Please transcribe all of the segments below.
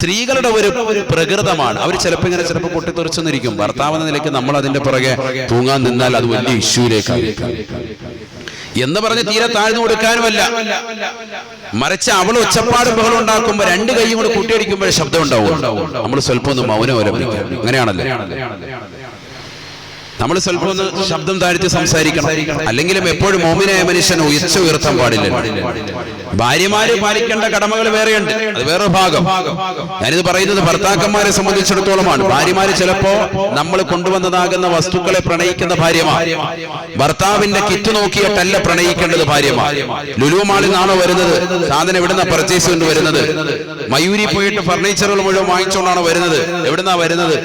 സ്ത്രീകളുടെ ഒരു പ്രകൃതമാണ്. അവർ ചിലപ്പോൾ പൊട്ടിത്തെറിച്ചെന്നിരിക്കും. ഭർത്താവെന്ന നിലയ്ക്ക് നമ്മൾ അതിന്റെ പുറകെ തൂങ്ങാൻ നിന്നാൽ അത് വലിയ ഇഷ്യൂലേക്കായിരിക്കും എന്ന് പറഞ്ഞ് തീരെ താഴ്ന്നു കൊടുക്കാനുമല്ല, മറിച്ച് അവൾ ഒച്ചപ്പാടും ബഹളം ഉണ്ടാക്കുമ്പോൾ രണ്ട് കൈയും കൂടെ കൂട്ടിയടിക്കുമ്പോൾ ശബ്ദം ഉണ്ടാവും. നമ്മൾ സ്വല്പം ഒന്ന് മൗനം അവലംബിക്കാം. അങ്ങനെയാണല്ലേ, നമ്മൾ സ്വല്പം ഒന്ന് ശബ്ദം താഴ്ത്തി സംസാരിക്കണം. അല്ലെങ്കിലും എപ്പോഴും മോമിനായ മനുഷ്യൻ ഉയർത്താൻ പാടില്ല. ഭാര്യമാര് പാലിക്കേണ്ട കടമകൾ വേറെയുണ്ട്, അത് വേറൊരു ഭാഗം. ഞാനിത് പറയുന്നത് ഭർത്താക്കന്മാരെ സംബന്ധിച്ചിടത്തോളമാണ്. ഭാര്യമാര് ചിലപ്പോ നമ്മൾ കൊണ്ടുവന്നതാകുന്ന വസ്തുക്കളെ പ്രണയിക്കുന്ന ഭാര്യമാർ, ഭർത്താവിന്റെ കിറ്റ് നോക്കിയിട്ടല്ല പ്രണയിക്കേണ്ടത് ഭാര്യമാർ. ലുലു മാളിൽ നിന്നാണോ വരുന്നത്, സാധനം എവിടുന്ന പർച്ചേസ് കൊണ്ട് വരുന്നത്, മയൂരി പോയിട്ട് ഫർണിച്ചറുകൾ മുഴുവൻ വാങ്ങിച്ചുകൊണ്ടാണോ വരുന്നത്, എവിടുന്നാ വരുന്നത്?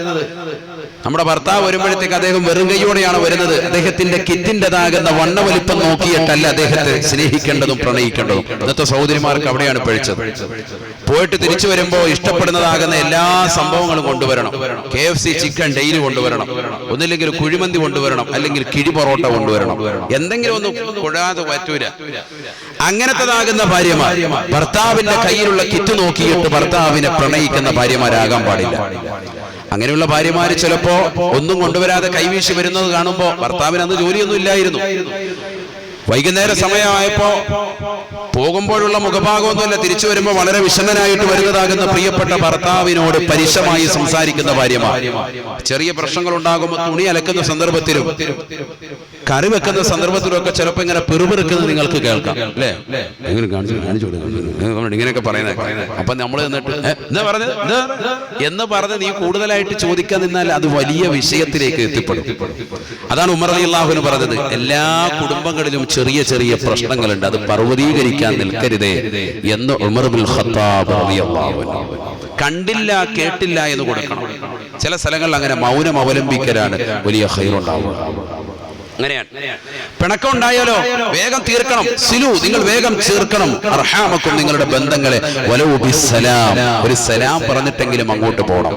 നമ്മുടെ ഭർത്താവ് വരുമ്പോഴത്തേക്ക് അദ്ദേഹം വെറും കൈയോടെയാണ് വരുന്നത്. അദ്ദേഹത്തിന്റെ കിറ്റിൻ്റെതാകുന്ന വണ്ണവലിപ്പം നോക്കിയിട്ടല്ല അദ്ദേഹത്തെ സ്നേഹിക്കേണ്ടതും പ്രണയിക്കേണ്ടതും. ഇന്നത്തെ സഹോദരിമാർക്ക് അവിടെയാണ് പിഴച്ചത്. പോയിട്ട് തിരിച്ചു വരുമ്പോൾ ഇഷ്ടപ്പെടുന്നതാകുന്ന എല്ലാ സംഭവങ്ങളും കൊണ്ടുവരണം. KFC ചിക്കൻ ഡെയിലി കൊണ്ടുവരണം, ഒന്നില്ലെങ്കിൽ കുഴിമന്തി കൊണ്ടുവരണം, അല്ലെങ്കിൽ കിഴി പൊറോട്ട കൊണ്ടുവരണം. എന്തെങ്കിലും ഒന്നും കൊഴാതെ പറ്റൂല. അങ്ങനത്തതാകുന്ന ഭാര്യമാർ ഭർത്താവിന്റെ കയ്യിലുള്ള കിറ്റ് നോക്കിയിട്ട് ഭർത്താവിനെ പ്രണയിക്കുന്ന ഭാര്യമാരാകാൻ പാടില്ല. അങ്ങനെയുള്ള ഭാര്യമാര് ചിലപ്പോ ഒന്നും കൊണ്ടുവരാതെ കൈവീശി വരുന്നത് കാണുമ്പോ, ഭർത്താവിന് അന്ന് ജോലിയൊന്നും ഇല്ലായിരുന്നു, വൈകുന്നേര സമയമായപ്പോ പോകുമ്പോഴുള്ള മുഖഭാഗമൊന്നുമല്ല, തിരിച്ചു വരുമ്പോ വളരെ വിഷമനായിട്ട് വരുന്നതാകുന്ന പ്രിയപ്പെട്ട ഭർത്താവിനോട് പരുഷമായി സംസാരിക്കുന്ന ഭാര്യമാർ. ചെറിയ പ്രശ്നങ്ങൾ ഉണ്ടാകുമ്പോൾ തുണി അലക്കുന്ന സന്ദർഭത്തിലും കറി വെക്കുന്ന സന്ദർഭത്തിലും ഒക്കെ ചിലപ്പോ ഇങ്ങനെ പെറുപെറുക്കുന്നത് നിങ്ങൾക്ക് കേൾക്കാം, അല്ലേ? ഇങ്ങനെയൊക്കെ പറയുന്നത്. അപ്പൊ നമ്മൾ എന്നിട്ട് എന്താ പറഞ്ഞത് എന്ന് പറഞ്ഞ് നീ കൂടുതലായിട്ട് ചോദിക്കാൻ നിന്നാൽ അത് വലിയ വിഷയത്തിലേക്ക് എത്തിപ്പെടും. അതാണ് ഉമർ റളിയല്ലാഹു അൻഹു പറഞ്ഞത്, എല്ലാ കുടുംബങ്ങളിലും ചെറിയ ചെറിയ പ്രശ്നങ്ങളുണ്ട്, അത് പർവ്വതീകരിക്കാൻ നിൽക്കരുതേ എന്ന് ഉമർ ഇബ്നുൽ ഖത്താബ് റളിയല്ലാഹു അൻഹു. കണ്ടില്ല കേട്ടില്ല എന്ന് കൊടുക്കണം. ചില സ്ഥലങ്ങളിൽ അങ്ങനെ മൗനം അവലംബിക്കലാണ് വലിയ ഖൈറുണ്ടാവുക. അങ്ങനെയാണ്. പിണക്കം ഉണ്ടായാലോ വേഗം തീർക്കണം. സിലു, നിങ്ങൾ വേഗം തീർക്കണം. അർഹാമക്കും, നിങ്ങളുടെ ബന്ധങ്ങളെ. വലൗ ബിസ്സലാം, ഒരു സലാം പറഞ്ഞിട്ടെങ്കിലും അങ്ങോട്ട് പോകണം.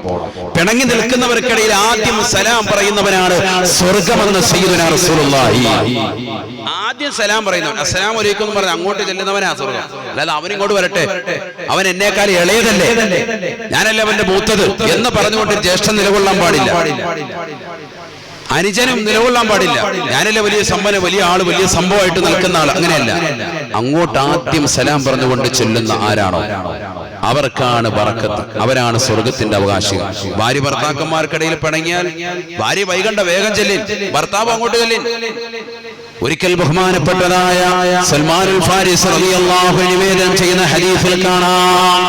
പിണങ്ങി നിൽക്കുന്നവർക്കിടയിൽ ആദ്യം സലാം പറയുന്നവനാണ് സ്വർഗമെന്ന് സയ്യിദുനാ റസൂലുള്ളാഹി. ആദ്യം സലാം പറയുന്നവൻ, അസ്സലാമു അലൈക്കും എന്ന് പറഞ്ഞ് അങ്ങോട്ട് ചെല്ലുന്നവനാ സ്വർഗം. അല്ലാതെ അവനിങ്ങോട്ട് വരട്ടെ, അവൻ എന്നേക്കാൾ ഇളയതല്ലേ, ഞാനല്ലേ അവന്റെ മൂത്തത് എന്ന് പറഞ്ഞുകൊണ്ട് ജ്യേഷ്ഠൻ നിലകൊള്ളാൻ പാടില്ല, അനുജനും നിലകൊള്ളാൻ പാടില്ല. ഞാനല്ലേ വലിയ സമ്പന്ന, വലിയ ആള്, വലിയ സംഭവമായിട്ട് നിൽക്കുന്ന ആൾ. അങ്ങനെയല്ല. അങ്ങോട്ട് ആദ്യം സലാം പറഞ്ഞുകൊണ്ട് ചെല്ലുന്ന ആരാണോ അവർക്കാണ് ബറക്കത്ത്, അവരാണ് സ്വർഗത്തിന്റെ അവകാശികൾ. ഭാര്യ ഭർത്താക്കന്മാർക്കിടയിൽ പിണങ്ങിയാൽ ഭാര്യ വൈകണ്ട, വേഗം ചെല്ലിൻ, ഭർത്താവ് അങ്ങോട്ട് ചെല്ലിൻ. ഒരിക്കൽ ബഹുമാനപ്പെട്ടതായ സൽമാനുൽ ഫാരിസ് റളിയല്ലാഹു അൻഹു നിവേദനം ചെയ്യുന്ന ഹദീസിൽ കാണാം,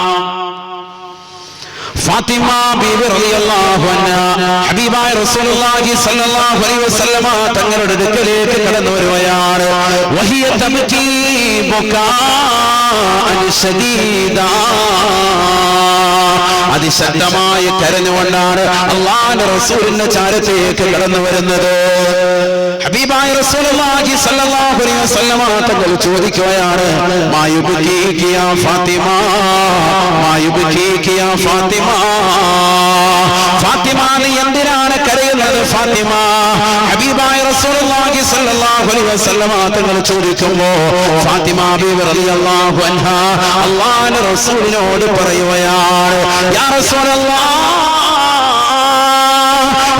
ഫാത്തിമ ബീവി റളിയല്ലാഹു അൻഹാ ഹബീബായ റസൂലുള്ളാഹി സ്വല്ലല്ലാഹു അലൈഹി വസല്ലമ തങ്ങളുടെ അടുക്കലേക്ക് കടന്നു വരുകയാണ്. വഹിയ തബ്കീ ബുകാഅൻ ശദീദാ, അതിശക്തമായ കരഞ്ഞുകൊണ്ടാണ് അല്ലാഹുവിന്റെ റസൂലിന്റെ ചാരത്തേക്ക് കടന്നു വരുന്നത്. ഹബീബായ റസൂലുള്ളാഹി സ്വല്ലല്ലാഹു അലൈഹി വസല്ലമ തങ്ങൾ ചോദിക്കുകയാണ്, മാ യുബ്കീകി യാ ഫാത്തിമ, മാ യുബ്കീകി യാ ഫാത്തിമ, ഫാത്തിമ നീ എന്തിനാണ് കരയുന്നത് ഫാത്തിമ? ഹബീബായ റസൂലുള്ളാഹി സ്വല്ലല്ലാഹു അലൈഹി വസല്ലമ തങ്ങൾ ചോദിക്കുമ്പോൾ ഫാത്തിമ ബീവി റളിയല്ലാഹു അൻഹാ അല്ലാഹുവിന്റെ റസൂലിനോട് പറയുകയാണ്, യാ റസൂലല്ലാഹ്,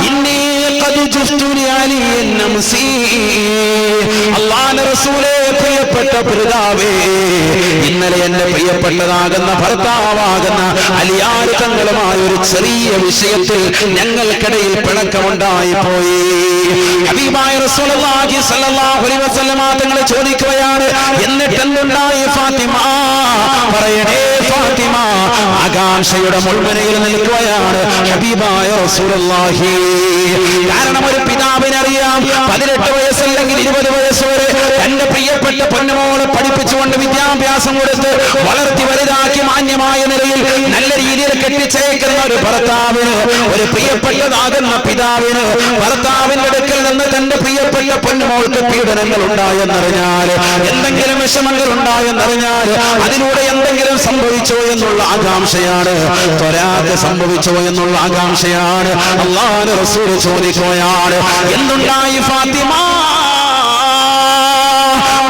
ഇന്നി ഖദ് ജുഫ്തുനി അലിയൻ നംസി. അല്ലാഹുവിന്റെ റസൂലേ, പ്രിയപ്പെട്ട പിതാവേ, ഇന്നലെ എന്റെ പ്രിയപ്പെട്ടതാകുന്ന ഭർത്താവാകുന്ന അലിയാർ തങ്ങളുമായ ഒരു ചെറിയ വിഷയത്തിൽ ഞങ്ങൾക്കിടയിൽ പിണക്കമുണ്ടായി പോയി. ഹബീബായ റസൂലുള്ളാഹി സ്വല്ലല്ലാഹു അലൈഹി വസല്ലമ തങ്ങൾ ചോദിക്കുകയാണ്, എന്നിട്ട് എന്തുണ്ടായി ഫാത്തിമ? പറയണേ ഫാത്തിമ. ആകാംക്ഷയുടെ മുൾമുനയിൽ നിൽക്കുകയാണ് ഹബീബായ റസൂലുള്ളാഹി. കാരണം ഒരു പിതാവിനറിയാം, 18 വയസ്സല്ലെങ്കിൽ 20 വയസ്സ് വരെ തന്റെ പ്രിയപ്പെട്ട പൊന്നുമോളെ പഠിപ്പിച്ചുകൊണ്ട് വിദ്യാഭ്യാസം കൊടുത്ത് വളർത്തി വലുതാക്കി മാന്യമായ നിലയിൽ നല്ല രീതിയിൽ കെട്ടിച്ചേക്കുന്ന ഒരു ഭർത്താവിന്, ഒരു പ്രിയപ്പെട്ടതാകുന്ന പിതാവിന് ഭർത്താവിന്റെ അടുക്കൽ നിന്ന് തന്റെ പ്രിയപ്പെട്ട പൊന്നുമോൾക്ക് പീഡനങ്ങൾ ഉണ്ടായെന്നറിഞ്ഞാൽ, എന്തെങ്കിലും വിഷമങ്ങൾ ഉണ്ടായെന്നറിഞ്ഞാൽ, അതിലൂടെ എന്തെങ്കിലും സംഭവിച്ചോ എന്നുള്ള ആകാംക്ഷയാണ്, ത്വരാതെ സംഭവിച്ചോ എന്നുള്ള ആകാംക്ഷയാണ്. അല്ലാഹുവിന്റെ റസൂൽ ചോദിക്കുകയാണ്, എന്തുണ്ടായി ഫാത്തിമ?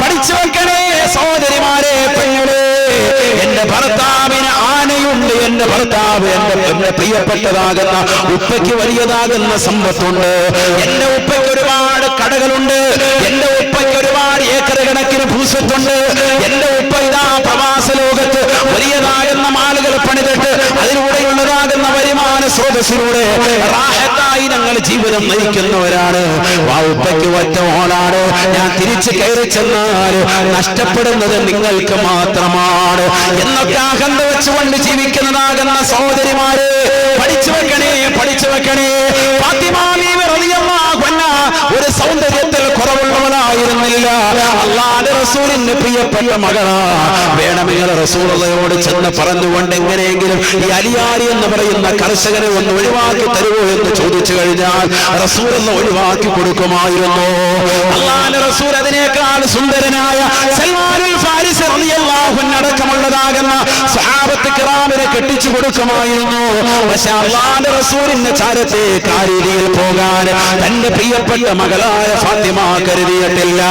പഠിച്ചു വെക്കണേ സഹോദരിമാരെ, പെങ്ങളെ, എന്റെ ഭർത്താവിന് ആനയുണ്ട്, എന്റെ ഭർത്താവ് എന്റെ പ്രിയപ്പെട്ടതാകുന്ന ഉപ്പയ്ക്ക് വലിയതാകുന്ന സമ്പത്തുണ്ട്, എന്റെ ഉപ്പയ്ക്ക് ഒരുപാട് കടകളുണ്ട്, എന്റെ ഉപ്പയ്ക്ക് ഒരുപാട് ഏക്കർ കണക്കിന് ഭൂസ്വത്തുണ്ട്, എന്റെ ഉപ്പ ഇതാ പ്രവാസ ലോകത്ത് വലിയതാകുന്ന മാളുകൾ പണിതിട്ട് അതിലൂടെയുള്ളതാകുന്ന വരുമാന സ്രോതസ്സിലൂടെ റാഹത്തായി ഞങ്ങൾ ജീവിതം നയിക്കുന്നവരാണ്. ആ ഉപ്പയ്ക്ക് ഒറ്റ ഓളാണ്. ഞാൻ തിരിച്ചു കയറി ചെന്നാൽ നഷ്ടപ്പെടുന്നത് നിങ്ങൾക്ക് മാത്രമാണ് എന്നൊക്കെ അഹന്ത വെച്ചുകൊണ്ട് ജീവിക്കുന്നതാകുന്ന സഹോദരിമാരെ പഠിച്ചു വെക്കണേ, പഠിച്ചു വെക്കണേ. ഫാത്തിമ ബീവി റളിയല്ലാഹു അൻഹാ ഒരു സൗന്ദര്യത്തിൽ കുറവുള്ളവളായിരുന്നില്ല. അല്ലാഹുവിന്റെ റസൂലിന്റെ പ്രിയപ്പെട്ട മകളാ. വേണമെങ്കിൽ റസൂലുള്ളാഹിയോട് ചെന്ന് പറഞ്ഞുകൊണ്ട് എങ്ങനെയെങ്കിലും ഈ അലിയാരി എന്ന് പറയുന്ന കർഷകനെ ഒന്ന് ഒഴിവാക്കി തരുമോ എന്ന് ചോദിച്ചു കഴിഞ്ഞാൽ റസൂലുള്ള ഒഴിവാക്കി കൊടുക്കുമായിരുന്നു. അല്ലാഹുവിന്റെ റസൂൽ അതിനേക്കാൾ സുന്ദരനായ സൽമാനുൽ ഫാരിസി റളിയല്ലാഹു അൻഹു അടക്കമുള്ളതാകുന്ന സ്വഹാബത്ത് കിറാമിനെ കെട്ടിച്ചു കൊടുക്കുമായിരുന്നു. പക്ഷേ അല്ലാഹുവിന്റെ റസൂലിന്റെ ചാരത്തേക്ക് ആ രീതിയിൽ പോകാൻ തന്റെ പ്രിയപ്പെട്ട മകളായ ഫാത്തിമ കരുതിയിട്ടില്ല.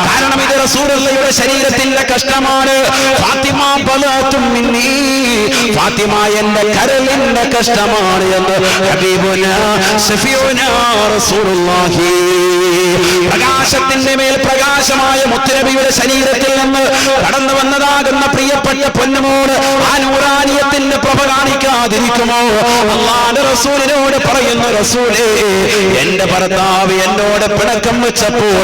കാരണം ഇത് റസൂലുള്ളാഹിയുടെ ശരീരത്തിന്റെ കഷ്ടമാണ്. ഫാത്തിമ ബലാത്തും മിന്നി, ഫാത്തിമ എന്റെ കരളിന്റെ കഷ്ടമാണ് എന്ന് ഹബീബുനാ ശഫീഉനാ റസൂലുള്ളാഹി. പ്രകാശത്തിന്റെ മേൽ പ്രകാശമായ മുത്തുനബിയുടെ ശരീരത്തിൽ നിന്ന് കടന്നു വന്നതാകുന്ന പ്രിയപ്പെട്ട പൊന്നുമോട് ആ നൂറാനിയത്തിന്റെ പ്രഭ കാണിക്കാതിരിക്കുമോ? അല്ലാഹുവിന്റെ റസൂലിനോട് പറയുന്നു, റസൂലേ, എന്റെ ഭർത്താവ് എന്നോട് പിണക്കം വെച്ചപ്പോൾ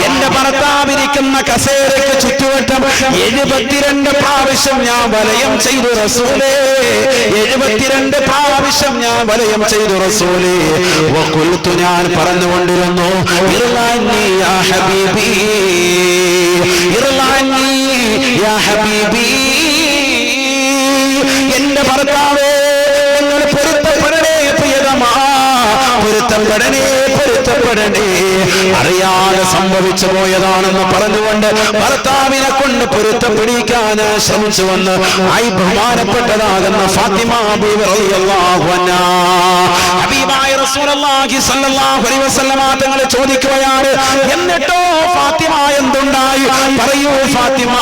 എന്റെ ഭർത്താവിരിക്കുന്ന കസേരയ്ക്ക് ചുറ്റുവട്ടം 72 പ്രാവശ്യം ഞാൻ വലയം ചെയ്തു റസൂലേ, 72 പ്രാവശ്യം ഞാൻ വലയം ചെയ്തു റസൂലേ. വഖുൽതു, ഞാൻ പറഞ്ഞുകൊണ്ടിരുന്നു, ഇർലാനി യാ ഹബീബി, ഇർലാനി യാ ഹബീബി, എന്റെ ഭർത്താവേ നിങ്ങൾ പൊരുത്തപ്പെടണേ പ്രിയതമാ, പൊരുത്തപ്പെടണേ, പൊരുത്തപ്പെടണേ. അറിയാതെ സംഭവിച്ചു പോയതാണെന്ന് പറഞ്ഞുകൊണ്ട് ഭർത്താവിനെ കൊണ്ട് പൊരുത്തപ്പെടിക്കാൻ ശ്രമിച്ചു വന്ന് ആയി ബഹുമാനപ്പെട്ടതാകുന്ന ഫാത്തിമ ബീവി റളിയല്ലാഹു അൻഹാ ഹബീബായ റസൂലുള്ളാഹി സ്വല്ലല്ലാഹു അലൈഹി വസല്ലമ തങ്ങൾ ചോദിക്കുകയാണ്, എന്നിട്ടോ ഫാത്തിമ എന്തുണ്ടായി പറയൂ ഫാത്തിമ.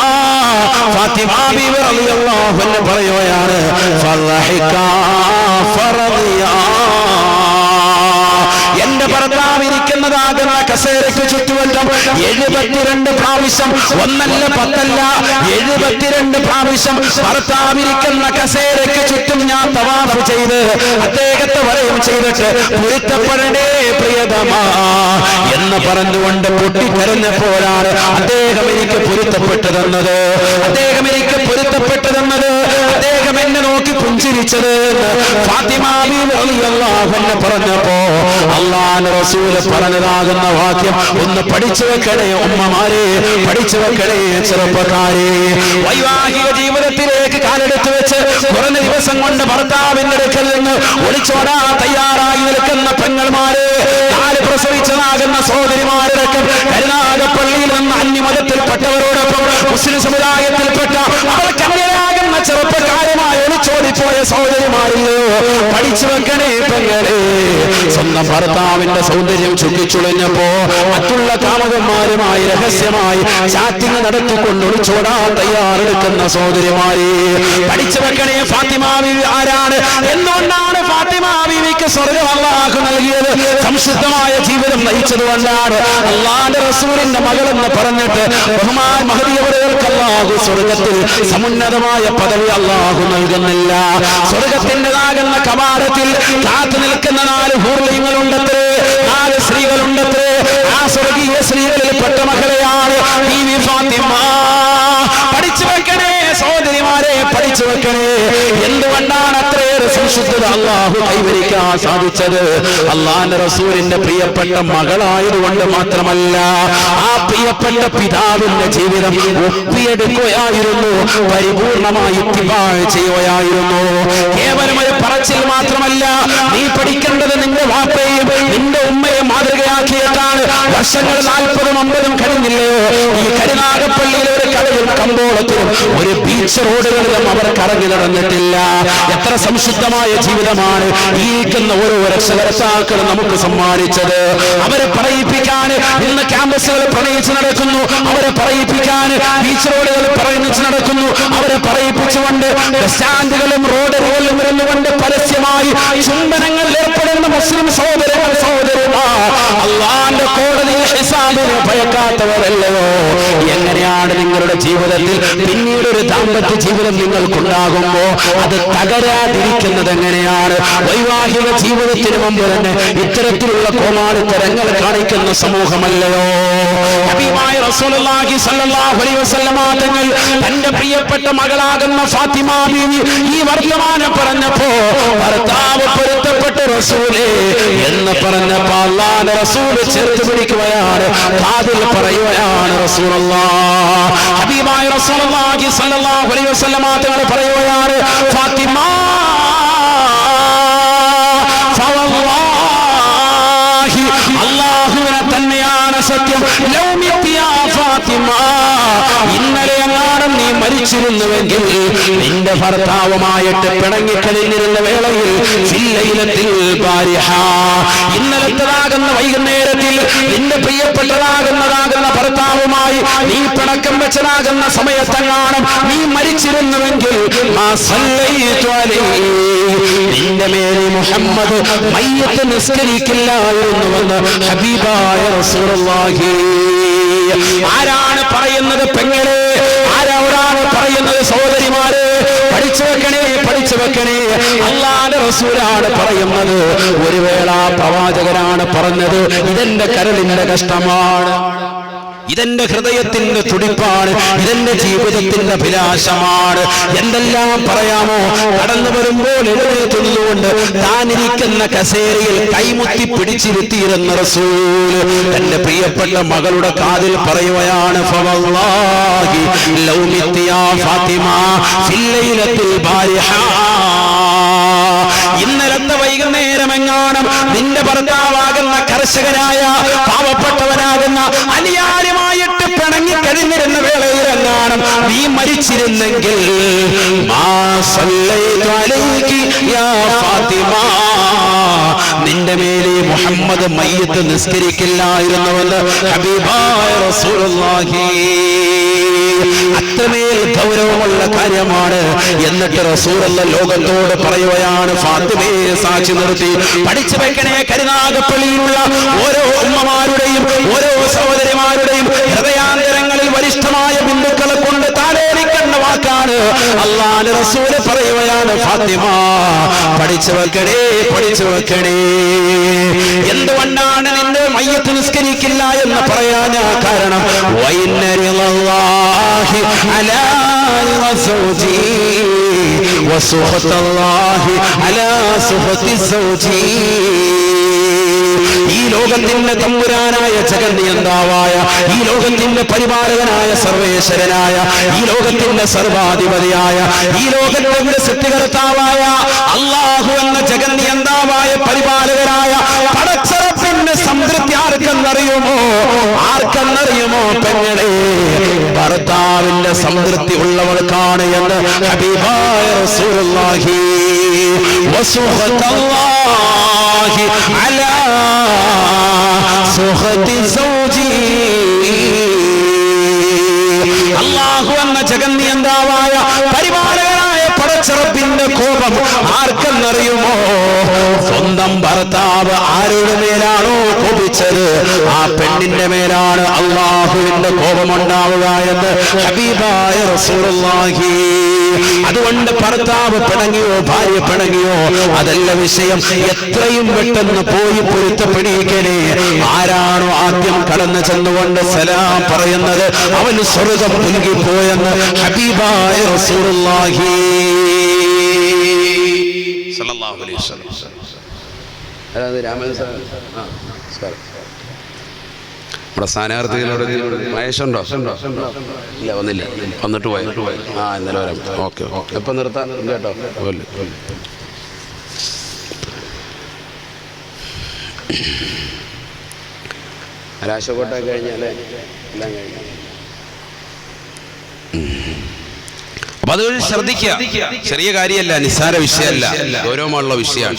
ഫാത്തിമ ബീവി റളിയല്ലാഹു അൻഹ പറയുകയാണ്, ഫളഹിക ഫറദിയാ, എന്റെ ഭർത്താവിരിക്കുന്നതാകുന്ന കസേരയ്ക്ക് ചുറ്റുവട്ടം 72 പ്രാവശ്യം, ഒന്നല്ല 10 അല്ല 72 പ്രാവശ്യം ഭർത്താവിരിക്കുന്ന കസേരയ്ക്ക് ചുറ്റും ഞാൻ തവാഫ് ചെയ്ത് അദ്ദേഹത്തെ വലയം ചെയ്തിട്ട് പൊരുത്തപ്പെടണേ പ്രിയതമാ എന്ന് പറഞ്ഞുകൊണ്ട് പൊട്ടിക്കരഞ്ഞപ്പോഴാണ് അദ്ദേഹം എനിക്ക് പൊരുത്തപ്പെട്ടു തന്നത്, അദ്ദേഹം എനിക്ക് പൊരുത്തപ്പെട്ടു തന്നത്, അദ്ദേഹം എന്നെ നോക്കി പുഞ്ചിരിച്ചത് ഫാത്തിമ ബീവി റളിയല്ലാഹു അൻഹ പറഞ്ഞപ്പോ അല്ലാഹുവിന്റെ റസൂൽ പറഞ്ഞതാകുന്ന വാക്യം ഒന്ന് പഠിച്ചു വെക്കണേ ഉമ്മമാരെ, പഠിച്ചു വെക്കണേ ചെറുപ്പക്കാരെ. വൈവാഹിക ജീവിതത്തിലേക്ക് കാലെടുത്ത് വെച്ച് കുറഞ്ഞ ദിവസം കൊണ്ട് ഭർത്താവിന്റെ അടുക്കൽ നിന്ന് ഒളിച്ചോടാ തയ്യാറായി നിൽക്കുന്ന പെങ്ങൾമാരെ, കാല് പ്രസവിച്ചതാകുന്ന സഹോദരിമാരടക്കം കരുനാഗപ്പള്ളിയിൽ നിന്ന് അന്യമതത്തിൽപ്പെട്ടവരോടൊപ്പം മുസ്ലിം സമുദായത്തിൽപ്പെട്ട അവർക്കന്യരാകുന്ന ചെറുപ്പക്കാരുമായി ഒളിച്ചോടിപ്പോയ സഹോദരിമാരില്ലോ, പഠിച്ചു വെക്കണേ പെങ്ങളെ. സ്വന്തം ഭർത്താവിന്റെ സൗന്ദര്യം ചുറ്റിച്ചുളഞ്ഞപ്പോ മറ്റുള്ള കാമുകന്മാരുമായി രഹസ്യമായി ചാറ്റിംഗ് നടത്തിക്കൊണ്ട് ഒളിച്ചോടാൻ തയ്യാറെടുക്കുന്ന സഹോദരിമാരെ പഠിച്ചു വെക്കണേ. ഫാത്തിമ ബീവി ആരാണ്? എന്തുകൊണ്ടാണ് ഫാത്തിമ ബീവിക്ക് സ്വർഗ്ഗം അല്ലാഹു നൽകിയത്? സംശുദ്ധമായ ജീവിതം നയിച്ചതുകൊണ്ടാണ്. അല്ലാഹുവിന്റെ റസൂലിന്റെ മകളെന്ന് പറഞ്ഞിട്ട് ബഹുമാൻ മഹദിയവർക്ക് അല്ലാഹു സ്വർഗ്ഗത്തിൽ സമുന്നതമായ പദവി അല്ലാഹു നൽകുന്നില്ല. സ്വർഗ്ഗത്തിൻ്റെതാകുന്ന കവാടത്തിൽ കാത്തു നിൽക്കുന്ന 4 ഹൂർലിങ്ങളുണ്ടത്രേ, 4 സ്ത്രീകളുണ്ടത്രേ. ആ സ്വർഗീയ സ്ത്രീകളിൽ പെട്ട മകളെയാണ് ബീവി ഫാത്തിമ. പഠിച്ചു വെക്കണേ സഹോദരിമാരെ, പഠിച്ചു വെക്കണേ. എന്തുകൊണ്ടാണ് അത്രയേറെ സംശുദ്ധത അല്ലാഹു കൈവരിക്കാൻ സാധിച്ചത്? അല്ലാഹുവിന്റെ റസൂലിന്റെ പ്രിയപ്പെട്ട മകളായതുകൊണ്ട് മാത്രമല്ല, ആ പ്രിയപ്പെട്ട പിതാവിന്റെ ജീവിതം ഒപ്പിയെടുക്കുകയായിരുന്നു, പരിപൂർണമായി ഇത്തിബാ ചെയ്യുകയായിരുന്നു. കേവലം ഒരു പറച്ചിൽ മാത്രമല്ല, നീ പഠിക്കേണ്ടത് നിന്റെ വാപ്പയും നിന്റെ ഉമ്മയും മാതൃകയാക്കിയിട്ടാണ്. വർഷങ്ങൾ 40ഉം 50ഉം കഴിഞ്ഞില്ലയോ? ഈ കരുനാഗപ്പള്ളിയിലെ ഒരു കടയും കമ്പോളത്തിലും ഒരു ബീച്ച് റോഡുകളിലും അവർ കറങ്ങി നടന്നിട്ടില്ല. എത്ര സംശുദ്ധ പരിശുദ്ധമായ ജീവിതമാണ് ജീവിക്കുന്ന ഓരോ രക്ഷകർത്താക്കളും നമുക്ക് സമ്മാനിച്ചത്. അവരെ പറയിപ്പിക്കാൻ ഇന്ന് ക്യാമ്പസുകൾ പ്രണയിച്ച് നടക്കുന്നു, അവരെ പറയിപ്പിക്കാൻ ബീച്ച് റോഡുകൾ പ്രണയിച്ച് നടക്കുന്നു, അവരെ പറയിപ്പിച്ചുകൊണ്ട് ബസ് സ്റ്റാൻഡുകളും റോഡുകളിലും ഇരുന്നുകൊണ്ട് പരസ്യമായി ചുംബനങ്ങളിൽ ഏർപ്പെടുന്ന മുസ്ലിം സഹോദരന്മാർ അല്ലാഹുവിന്റെ കോടതിയിൽ ഹിസാബിനെ ഭയക്കാത്തവരല്ലയോ? എങ്ങനെയാണ് നിങ്ങളുടെ ജീവിതത്തിൽ പിന്നീട് ഒരു ദാമ്പത്യ ജീവിതം നിങ്ങൾക്കുണ്ടാകുമ്പോ അത് തകരാതിരിക്കുന്നത് എങ്ങനെയാണ്? വൈവാഹിക ജീവിതത്തിന് മുമ്പ് തന്നെ ഇത്തരത്തിലുള്ള കോമാളിത്തരങ്ങൾ കാണിക്കുന്ന സമൂഹമല്ലയോ? ഹബീബായ റസൂലുള്ളാഹി സ്വല്ലല്ലാഹു അലൈഹി വസല്ലമ തങ്ങൾ തന്റെ പ്രിയപ്പെട്ട മകളാകുന്ന ഫാത്തിമ ബീവി ഈ വർത്തമാനം പറഞ്ഞപ്പോ ഭർത്താവ് പൊരുത്തപ്പെട്ട റസൂലേ എന്ന് പറഞ്ഞപ്പോ അല്ലാഹുവിന്റെ റസൂൽ ചേർത്ത് പിടിക്കുകയാണ്, കാതിൽ പറയുകയാണ് റസൂലുള്ളാഹ്. ഹബീബായ റസൂലുള്ളാഹി സ്വല്ലല്ലാഹു അലൈഹി വസല്ലമ തങ്ങൾ പറയുകയാണ്, ഫാത്തിമ അല്ലാഹുവിനെ തന്നെയാണ് സത്യം, ഫാത്തിമ ഇന്നലെ എങ്ങാനും നീ മരിച്ചിരുന്നുവെങ്കിൽ നിന്റെ ഭർത്താവുമായിട്ട് പിണങ്ങിക്കഴിഞ്ഞിരുന്ന വേളയിൽ ഇന്നലത്തതാകുന്ന വൈകുന്നേരത്തിൽ നിന്റെ പ്രിയപ്പെട്ടതാകുന്നതാകുന്ന ഭർത്താവുമായി നീ പിണക്കം വെച്ചതാകുന്ന സമയത്തെങ്ങാനും നീ മരിച്ചിരുന്നുവെങ്കിൽ നിന്റെ മേലെ മുഹമ്മദ് മയ്യത്ത് നിസ്കരിക്കില്ലായിരുന്നുവെന്ന് ഹബീബായ റസൂലുള്ളാഹി. ആരാണ് പറയുന്നത് പെങ്ങളെ? ആരാണ് പറയുന്നത് സഹോദരിമാരെ? പഠിച്ചു വെക്കണേ. അല്ലാഹുവിന്റെ റസൂലാണ് പറയുന്നത്. ഒരു വേള പ്രവാചകനാണ് പറഞ്ഞത്, ഇതെന്റെ കരളിന്റെ കഷ്ടമാണ്, ഇതെന്റെ ഹൃദയത്തിന്റെ തുടിപ്പാണ്, ഇതെന്റെ ജീവിതത്തിന്റെ അഭിലാഷമാണ്. എന്തെല്ലാം പറയാമോ? കടന്നു വരുമ്പോൾ എഴുന്നേറ്റുകൊണ്ട് താനിരിക്കുന്ന കസേരയിൽ കൈമുത്തി പിടിച്ചിരുത്തിയിരുന്ന റസൂൽ തന്റെ പ്രിയപ്പെട്ട മകളുടെ കാതിൽ പറയുകയാണ്, ഫവല്ലാഹി ലൗ മിത്തിയാ ഫാത്തിമ ഫിൽ ലൈലത്തിൽ ബാരിഹ. ഇന്നലത്തെ വൈകുന്നേരം എങ്ങാനും നിന്റെ ഭർത്താവാകുന്ന കർഷകനായ പാവപ്പെട്ടവനാകുന്ന അനിയാര്യമായിട്ട് പിണങ്ങി കഴിഞ്ഞിരുന്ന വേളയിലെങ്ങാനും നീ മരിച്ചിരുന്നെങ്കിൽ നിന്റെ മേലെ മുഹമ്മദ് മയ്യത്ത് നിസ്കരിക്കില്ലായിരുന്നുവെന്ന് ഹബീബായ റസൂലുള്ളാഹി. അത്രമേൽ ഗൗരവമുള്ള കാര്യമാണ്. എന്നിട്ട് റസൂലുള്ള ലോകത്തോട് പറയുകയാണ്, ഫാത്തിമയെ സാക്ഷി നിർത്തി പഠിച്ചു വെക്കണേ. കരുനാഗപ്പള്ളിയിലുള്ള ഓരോ ഉമ്മമാരുടെയും ഓരോ സഹോദരിമാരുടെയും ഹൃദയാന്തരങ്ങളിൽ വരിഷ്ഠമായ ബിന്ദുക്കളെ കൊണ്ട് താലോലിക്കേണ്ട വാക്കാണ്. അല്ലാഹുവിന്റെ റസൂൽ പറയുകയാണ്, ഫാത്തിമ പഠിച്ചു വെക്കണേ. എന്തുകൊണ്ടാണ് നിന്റെ മയ്യത്ത് നിസ്കരിക്കില്ല എന്ന് പറയാൻ കാരണം, ഈ ലോകത്തിന്റെ തമ്പുരാനായ ജഗന്നിയന്താവായ, ഈ ലോകത്തിന്റെ പരിപാലകനായ സർവേശ്വരനായ, ഈ ലോകത്തിന്റെ സർവാധിപതിയായ, ഈ ലോകത്തിന്റെ സൃഷ്ടികർത്താവായ അല്ലാഹു എന്ന ജഗന്നിയന്താവായ പരിപാലകനായ പടച്ചറപ്പിന്റെ സംതൃപ്തി ആർക്കെന്നറിയുമോ പെങ്ങളെ? ഭർത്താവിന്റെ സംതൃപ്തി ഉള്ളവർക്കാണ് എന്ന് ഹബീബായ റസൂലുള്ളാഹി. വസുഖത്തല്ലാഹി അലാ സുഖതി സൗജി. അല്ലാഹു എന്ന ജഗന്നിയന്താവായ പരിപാലകനായ പടച്ചറപ്പിന്റെ കോപം ആർക്കെന്നറിയുമോ? സ്വന്തം ഭർത്താവ് ആരുടെ മേലാണോ കോപിച്ചത് ആ പെണ്ണിന്റെ മേലാണ് അല്ലാഹുവിന്റെ കോപമുണ്ടാവുക എന്ന് ഹബീബായ റസൂലുള്ളാഹി. അതുകൊണ്ട് ഭർത്താവ് പിണങ്ങിയോ ഭാര്യ പിണങ്ങിയോ അതല്ല വിഷയം, എത്രയും പെട്ടെന്ന് പോയി പൊരുത്തപ്പെടിക്കണേ. ആരാണോ ആദ്യം കടന്നു ചെന്നുകൊണ്ട് സലാം പറയുന്നത് അവന് സ്വർഗം പുൽകിപ്പോയെന്ന് ഹബീബായ റസൂലുള്ളാഹി സല്ലല്ലാഹു അലൈഹി വസല്ലം. അതായത് രാമൻ സാർ നമ്മുടെ സ്ഥാനാർത്ഥികളോട് മഹേഷുണ്ടോ? ഇല്ല, വന്നില്ല. വന്നിട്ട് പോയി. ഇന്നലെ വരാം. ഓക്കെ. എപ്പം നിർത്താൻ കേട്ടോ? രാശകോട്ടൊക്കെ കഴിഞ്ഞാലേ എല്ലാം കഴിഞ്ഞു. അപ്പൊ അത് ശ്രദ്ധിക്കുക. ചെറിയ കാര്യമല്ല, നിസ്സാര വിഷയമല്ല, ഗൗരവമുള്ള വിഷയമാണ്.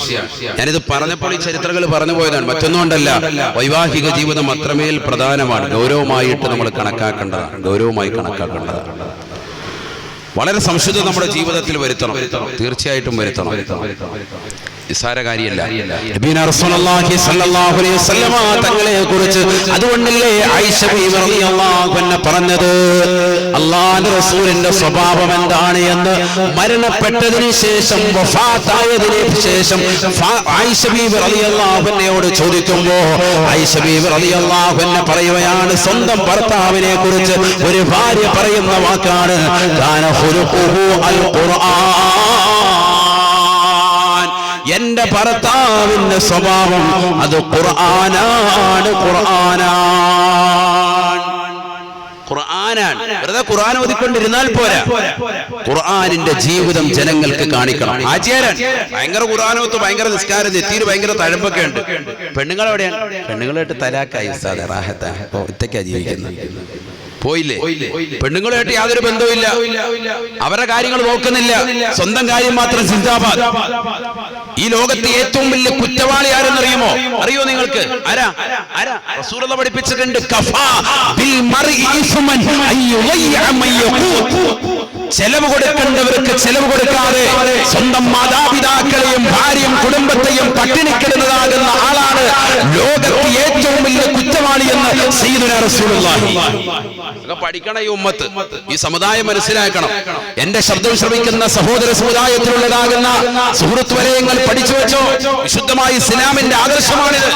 ഞാനിത് പറഞ്ഞപ്പോൾ ഈ ചരിത്രങ്ങൾ പറഞ്ഞു പോയതാണ്, മറ്റൊന്നുകൊണ്ടല്ല. വൈവാഹിക ജീവിതം അത്രമേൽ പ്രധാനമാണ്, ഗൗരവമായിട്ട് നമ്മൾ കണക്കാക്കേണ്ടതാണ്, ഗൗരവമായി കണക്കാക്കേണ്ടതാണ്. വളരെ സംശുദ്ധ നമ്മുടെ ജീവിതത്തിൽ വരുത്തണം, തീർച്ചയായിട്ടും വരുത്തണം. നിസ്സാര കാര്യമല്ല. നബിയുനാ റസൂലുള്ളാഹി സ്വല്ലല്ലാഹു അലൈഹി വസല്ലമ തങ്ങളെ കുറിച്ച് അതുകൊണ്ടല്ലേ ആയിഷ ബീവി റളിയല്ലാഹു അൻഹ പറഞ്ഞത്, അല്ലാഹുവിന്റെ റസൂലിന്റെ സ്വഭാവം എന്താണ് എന്ന് മരണപ്പെട്ടതിന് ശേഷം, വഫാത്തായതിനു ശേഷം ആയിഷ ബീവി റളിയല്ലാഹു അൻഹയോട് ചോദിക്കുമ്പോൾ ആയിഷ ബീവി റളിയല്ലാഹു അൻഹ പറയുകയാണ്, സ്വന്തം ഭർത്താവിനെ കുറിച്ച് ഒരു ഭാര്യ പറയുന്ന വാക്കാണ്, കാന ഖുലുഖുഹു അൽ ഖുർആൻ. എന്റെ ഭർത്താവിന്റെ സ്വഭാവം അത് ഖുർആനാണ്, ഖുർആനാണ്. വെറുതെ ഖുർആൻ ഓതിക്കൊണ്ടിരുന്നാൽ പോരാ, ഖുർആനിന്റെ ജീവിതം ജനങ്ങൾക്ക് കാണിക്കണം. ആചാര്യൻ ഭയങ്കര ഖുർആനോത്ത്, ഭയങ്കര നിസ്കാരം, നെറ്റിയിൽ ഭയങ്കര തഴമ്പൊക്കെ ഉണ്ട്. പെണ്ണുങ്ങൾ എവിടെയാണ്? പെണ്ണുങ്ങളായിട്ട് തലാക്കായി ഉസ്താദേ, റാഹത്താ, ഒറ്റയ്ക്കാ ജീവിക്കുന്നത്. പോയില്ലേ? പെണ്ണുങ്ങളായിട്ട് യാതൊരു ബന്ധവുമില്ല, അവരുടെ കാര്യങ്ങൾ നോക്കുന്നില്ല, സ്വന്തം കാര്യം മാത്രം സിന്ദാബാദ്. ഈ ലോകത്തെ ഏറ്റവും വലിയ കുറ്റവാളി ആരെന്നറിയുമോ? അറിയോ നിങ്ങൾക്ക്? ആരാ? റസൂലുള്ളാഹി പഠിപ്പിച്ചിട്ടുണ്ട്, കഫാ ബിൽ മർഇ ഇസ്മൻ അൻ യുളയ്യ മൻ യഖൂത്. ചെലവ് കൊടുക്കേണ്ടവർക്ക് ചെലവ് കൊടുക്കാതെ സ്വന്തം മാതാപിതാക്കളെയും ഭാര്യയും കുടുംബത്തെയും പട്ടിണിക്കിടുന്നതാകുന്ന ആളാണ് ലോകത്തെ ഏറ്റവും വലിയ കുറ്റവാളി എന്ന് സയ്യിദുനാ റസൂലുള്ളാഹി. പഠിക്കണം ഈ ഉമ്മത്ത്, ഈ സമുദായം മനസ്സിലാക്കണം. എന്റെ ശബ്ദം ശ്രമിക്കുന്ന സഹോദര സമുദായത്തിലുള്ളതാകുന്ന സുഹൃത്ത് വലയങ്ങൾ പഠിച്ചു വെച്ചോ, വിശുദ്ധമായ ഇസ്ലാമിന്റെ ആദർശമാണിത്.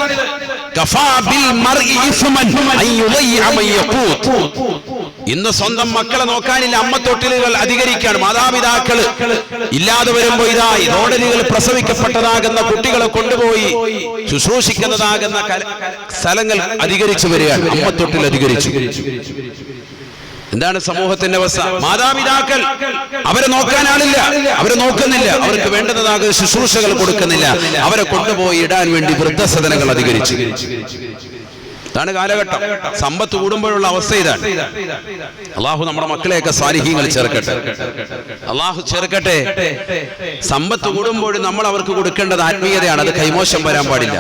ഇന്ന് സ്വന്തം മക്കളെ നോക്കാനില്ല, അമ്മത്തൊട്ടിലുകൾ അധികരിക്കാണ്. മാതാപിതാക്കള് ഇല്ലാതെ വരുമ്പോ ഇതാ റോഡലുകൾ പ്രസവിക്കപ്പെട്ടതാകുന്ന കുട്ടികളെ കൊണ്ടുപോയി ശുശ്രൂഷിക്കുന്നതാകുന്ന സ്ഥലങ്ങൾ അധികരിച്ചു വരികയാണ്, അമ്മത്തൊട്ടിൽ അധികരിച്ചു. എന്താണ് സമൂഹത്തിന്റെ അവസ്ഥ? മാതാപിതാക്കൾ അവരെ നോക്കാൻ ആളില്ല, അവരെ നോക്കുന്നില്ല, അവർക്ക് വേണ്ടുന്നതാകുന്ന ശുശ്രൂഷകൾ കൊടുക്കുന്നില്ല, അവരെ കൊണ്ടുപോയി ഇടാൻ വേണ്ടി വൃദ്ധസദനങ്ങൾ അധികരിച്ചു. ഇതാണ് കാലഘട്ടം. സമ്പത്ത് കൂടുമ്പോഴുള്ള അവസ്ഥ ഇതാണ്. അള്ളാഹു നമ്മുടെ മക്കളെയൊക്കെ സാലിഹീങ്ങൾ ചേർക്കട്ടെ, അള്ളാഹു ചേർക്കട്ടെ. സമ്പത്ത് കൂടുമ്പോഴും നമ്മൾ അവർക്ക് കൊടുക്കേണ്ടത് ആത്മീയതയാണ്, അത് കൈമോശം വരാൻ പാടില്ല.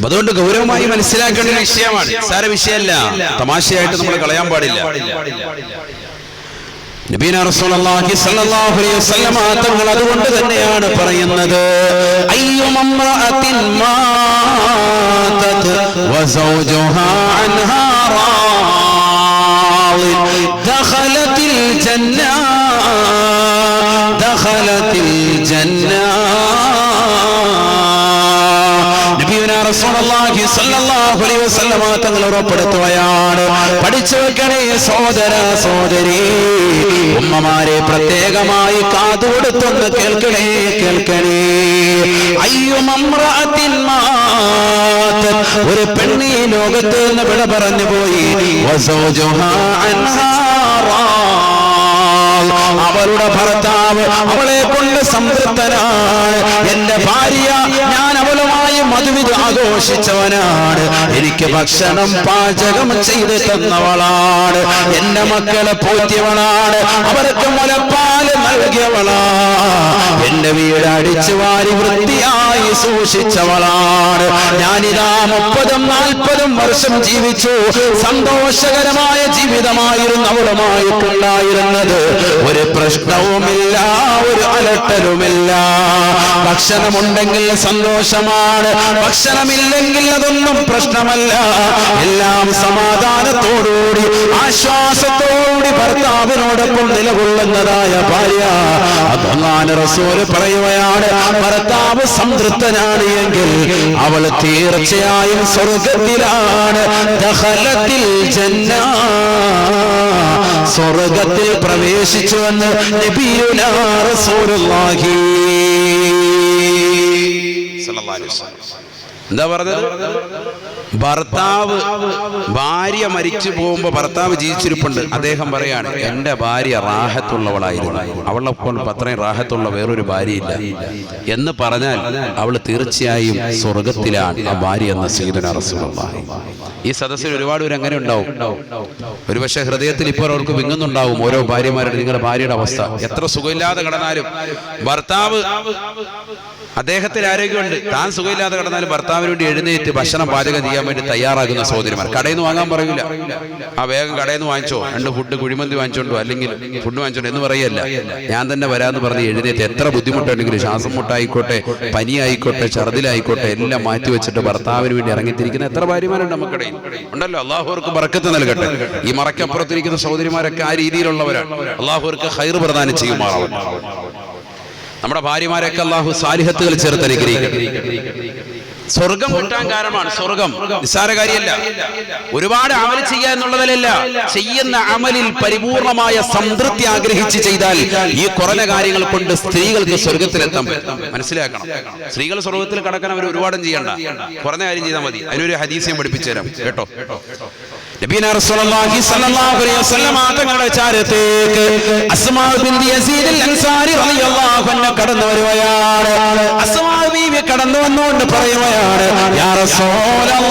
അതുകൊണ്ട് ഗൗരവമായി മനസ്സിലാക്കേണ്ട വിഷയമാണ്, സാര വിഷയമല്ല, തമാശയായിട്ട് നമ്മൾ കളയാൻ പാടില്ല. നബിയുനാ റസൂലുള്ളാഹി സ്വല്ലല്ലാഹു അലൈഹി വസല്ലം തങ്ങൾ അതുകൊണ്ട് തന്നെയാണ് പറയുന്നത്, അയ്യുമംറഅത്തിൻ മാതത് വസൗജുഹാ അൻഹാ റാളി ദഖലത്തിൽ ജന്ന ദഖലത്തിൽ ജന്ന. നബിയുനാ റസൂലുള്ളാഹി സ്വല്ലല്ലാഹു അലൈഹി വസല്ലം തങ്ങൾ ഉറപ്പെടുത്തുകയാണ്, പഠിച്ചു വെക്കണേ സഹോദര സഹോദരി, ഉമ്മമാരെ പ്രത്യേകമായി കാതുകൊടുത്തൊന്ന് കേൾക്കണേ, കേൾക്കണേ. അയ്യുമംറഅത്തിൻ മാതത്, ഒരു പെണ്ണി ലോകത്ത് നിന്ന് വിട പറഞ്ഞു പോയി, വസൗജുഹാ അൻഹാ റാൾ, അവളുടെ ഭർത്താവ് അവളെ കൊണ്ട് സംതൃപ്തനാണ്. എന്റെ ഭാര്യ, ഞാൻ അവളുമായി മധുവിധ ആഘോഷിച്ചവനാണ്, എനിക്ക് ഭക്ഷണം പാചകം ചെയ്ത് തന്നവളാണ്, എന്റെ മക്കളെ പോറ്റിയവളാണ്, അവർക്ക് മുലപ്പാല് നൽകിയവളാണ്, എന്റെ വീട് അടിച്ചു വാരി വൃത്തിയായി സൂക്ഷിച്ചവളാണ്. ഞാനിതാ 30-40 വർഷം ജീവിച്ചു, സന്തോഷകരമായ ജീവിതമായിരുന്നു അവളുമായിട്ടുണ്ടായിരുന്നത്. ഒരു പ്രശ്നവുമില്ല, ഒരു അലട്ടലുമില്ല. ഭക്ഷണമുണ്ടെങ്കിൽ സന്തോഷമാണ്, ഭക്ഷണമില്ലെങ്കിൽ അതൊന്നും പ്രശ്നമല്ല. എല്ലാം സമാധാനത്തോടുകൂടി ആശ്വാസത്തോടുകൂടി ഭർത്താവിനോടൊപ്പം നിലകൊള്ളുന്നതായ ഭാര്യ. അല്ലാഹുവിന്റെ റസൂൽ പറയുകയാണ്, ഭർത്താവ് സംതൃപ്തനാണ് എങ്കിൽ അവൾ തീർച്ചയായും സ്വർഗത്തിലാണ്. ദഖലത്തിൽ ജന്ന, സ്വർഗത്തിൽ പ്രവേശിച്ചുവെന്ന് നബിയുനാ റസൂലുള്ളാഹി സല്ലല്ലാഹു അലൈഹി വസല്ലം. എന്താ പറഞ്ഞത്? ഭർത്താവ് ഭാര്യ മരിച്ചു പോകുമ്പോ ഭർത്താവ് ജീവിച്ചിരിപ്പുണ്ട്. അദ്ദേഹം പറയാണ്, എന്റെ ഭാര്യ റാഹത്തുള്ളവളായിരുന്നു, അവളെപ്പോൾ അത്രയും റാഹത്തുള്ള വേറൊരു ഭാര്യയില്ല എന്ന് പറഞ്ഞാൽ അവൾ തീർച്ചയായും സ്വർഗത്തിലാണ് ആ ഭാര്യ എന്ന സയ്യിദുനാ റസൂലുള്ളാഹി. ഈ സദസ്സിൽ ഒരുപാട് പേര് അങ്ങനെ ഉണ്ടാവും. ഒരുപക്ഷെ ഹൃദയത്തിൽ ഇപ്പോൾ അവർക്ക് വിങ്ങുന്നുണ്ടാവും ഓരോ ഭാര്യമാരുടെ, നിങ്ങളുടെ ഭാര്യയുടെ അവസ്ഥ. എത്ര സുഖമില്ലാതെ കിടന്നാലും ഭർത്താവ്, അദ്ദേഹത്തിന് ആരോഗ്യമുണ്ട്, താൻ സുഖമില്ലാതെ കിടന്നാലും ഭർത്താവിന് വേണ്ടി എഴുന്നേറ്റ് ഭക്ഷണം പാചകം ചെയ്യാൻ വേണ്ടി തയ്യാറാകുന്ന സഹോദരിമാർ. കടയിൽ നിന്ന് വാങ്ങാൻ പറയൂല, ആ വേഗം കടയിൽ നിന്ന് വാങ്ങിച്ചോ, 2 ഫുഡ് കുഴിമന്തി വാങ്ങിച്ചോണ്ടോ അല്ലെങ്കിൽ ഫുഡ് വാങ്ങിച്ചോണ്ടോ എന്ന് പറയല്ല, ഞാൻ തന്നെ വരാമെന്ന് പറഞ്ഞ് എഴുന്നേറ്റ് എത്ര ബുദ്ധിമുട്ടുണ്ടെങ്കിലും, ശ്വാസം മുട്ടായിക്കോട്ടെ, പനിയായിക്കോട്ടെ, ഛർദിലായിക്കോട്ടെ, എല്ലാം മാറ്റി വെച്ചിട്ട് ഭർത്താവിന് വേണ്ടി ഇറങ്ങിത്തിരിക്കുന്ന എത്ര ഭാര്യമാരുണ്ട് നമുക്കിടയിൽ ഉണ്ടല്ലോ. അള്ളാഹു അവർക്ക് ബർക്കത്ത് നൽകട്ടെ. ഈ മറക്കപ്പുറത്തിരിക്കുന്ന സഹോദരിമാരൊക്കെ ആ രീതിയിലുള്ളവരാണ്. അള്ളാഹു അവർക്ക് ഖൈർ പ്രദാനം ചെയ്യുമാറാവട്ടെ. നമ്മുടെ ഭാര്യമാരൊക്കെ അള്ളാഹു സാലിഹത്തുകൾ ചേർത്ത് അനുഗ്രഹിക്കട്ടെ. സ്വർഗം കിട്ടാൻ കാരണമാണ്. സ്വർഗം നിസ്സാര കാര്യമല്ല. ഒരുപാട് അമൽ ചെയ്യുക എന്നുള്ളതിലല്ല, ചെയ്യുന്ന അമലിൽ പരിപൂർണമായ സംതൃപ്തി ആഗ്രഹിച്ച് ചെയ്താൽ ഈ കുറഞ്ഞ കാര്യങ്ങൾ കൊണ്ട് സ്ത്രീകൾക്ക് സ്വർഗത്തിലെത്താൻ പറ്റും. മനസ്സിലാക്കണം. സ്ത്രീകൾ സ്വർഗത്തിൽ കടക്കാൻ അവർ ഒരുപാടും ചെയ്യണ്ട, കുറഞ്ഞ കാര്യം ചെയ്താൽ മതി. അതിനൊരു ഹദീസ് പഠിപ്പിച്ചു തരാം കേട്ടോ. നബിയനാ റസൂലുള്ളാഹി സ്വല്ലല്ലാഹു അലൈഹി വസല്ലം തങ്ങളുടെ ചാരത്തേക്ക് അസ്മാ ബിൻത് യസീദ് അൽ അൻസാരി റളിയല്ലാഹു അൻഹ കടന്നു വരുകയാണ്. അസ്മാ ബീവി കടന്നു വന്നുകൊണ്ട് പറയുകയാണ്, യാ റസൂലല്ലാഹ്,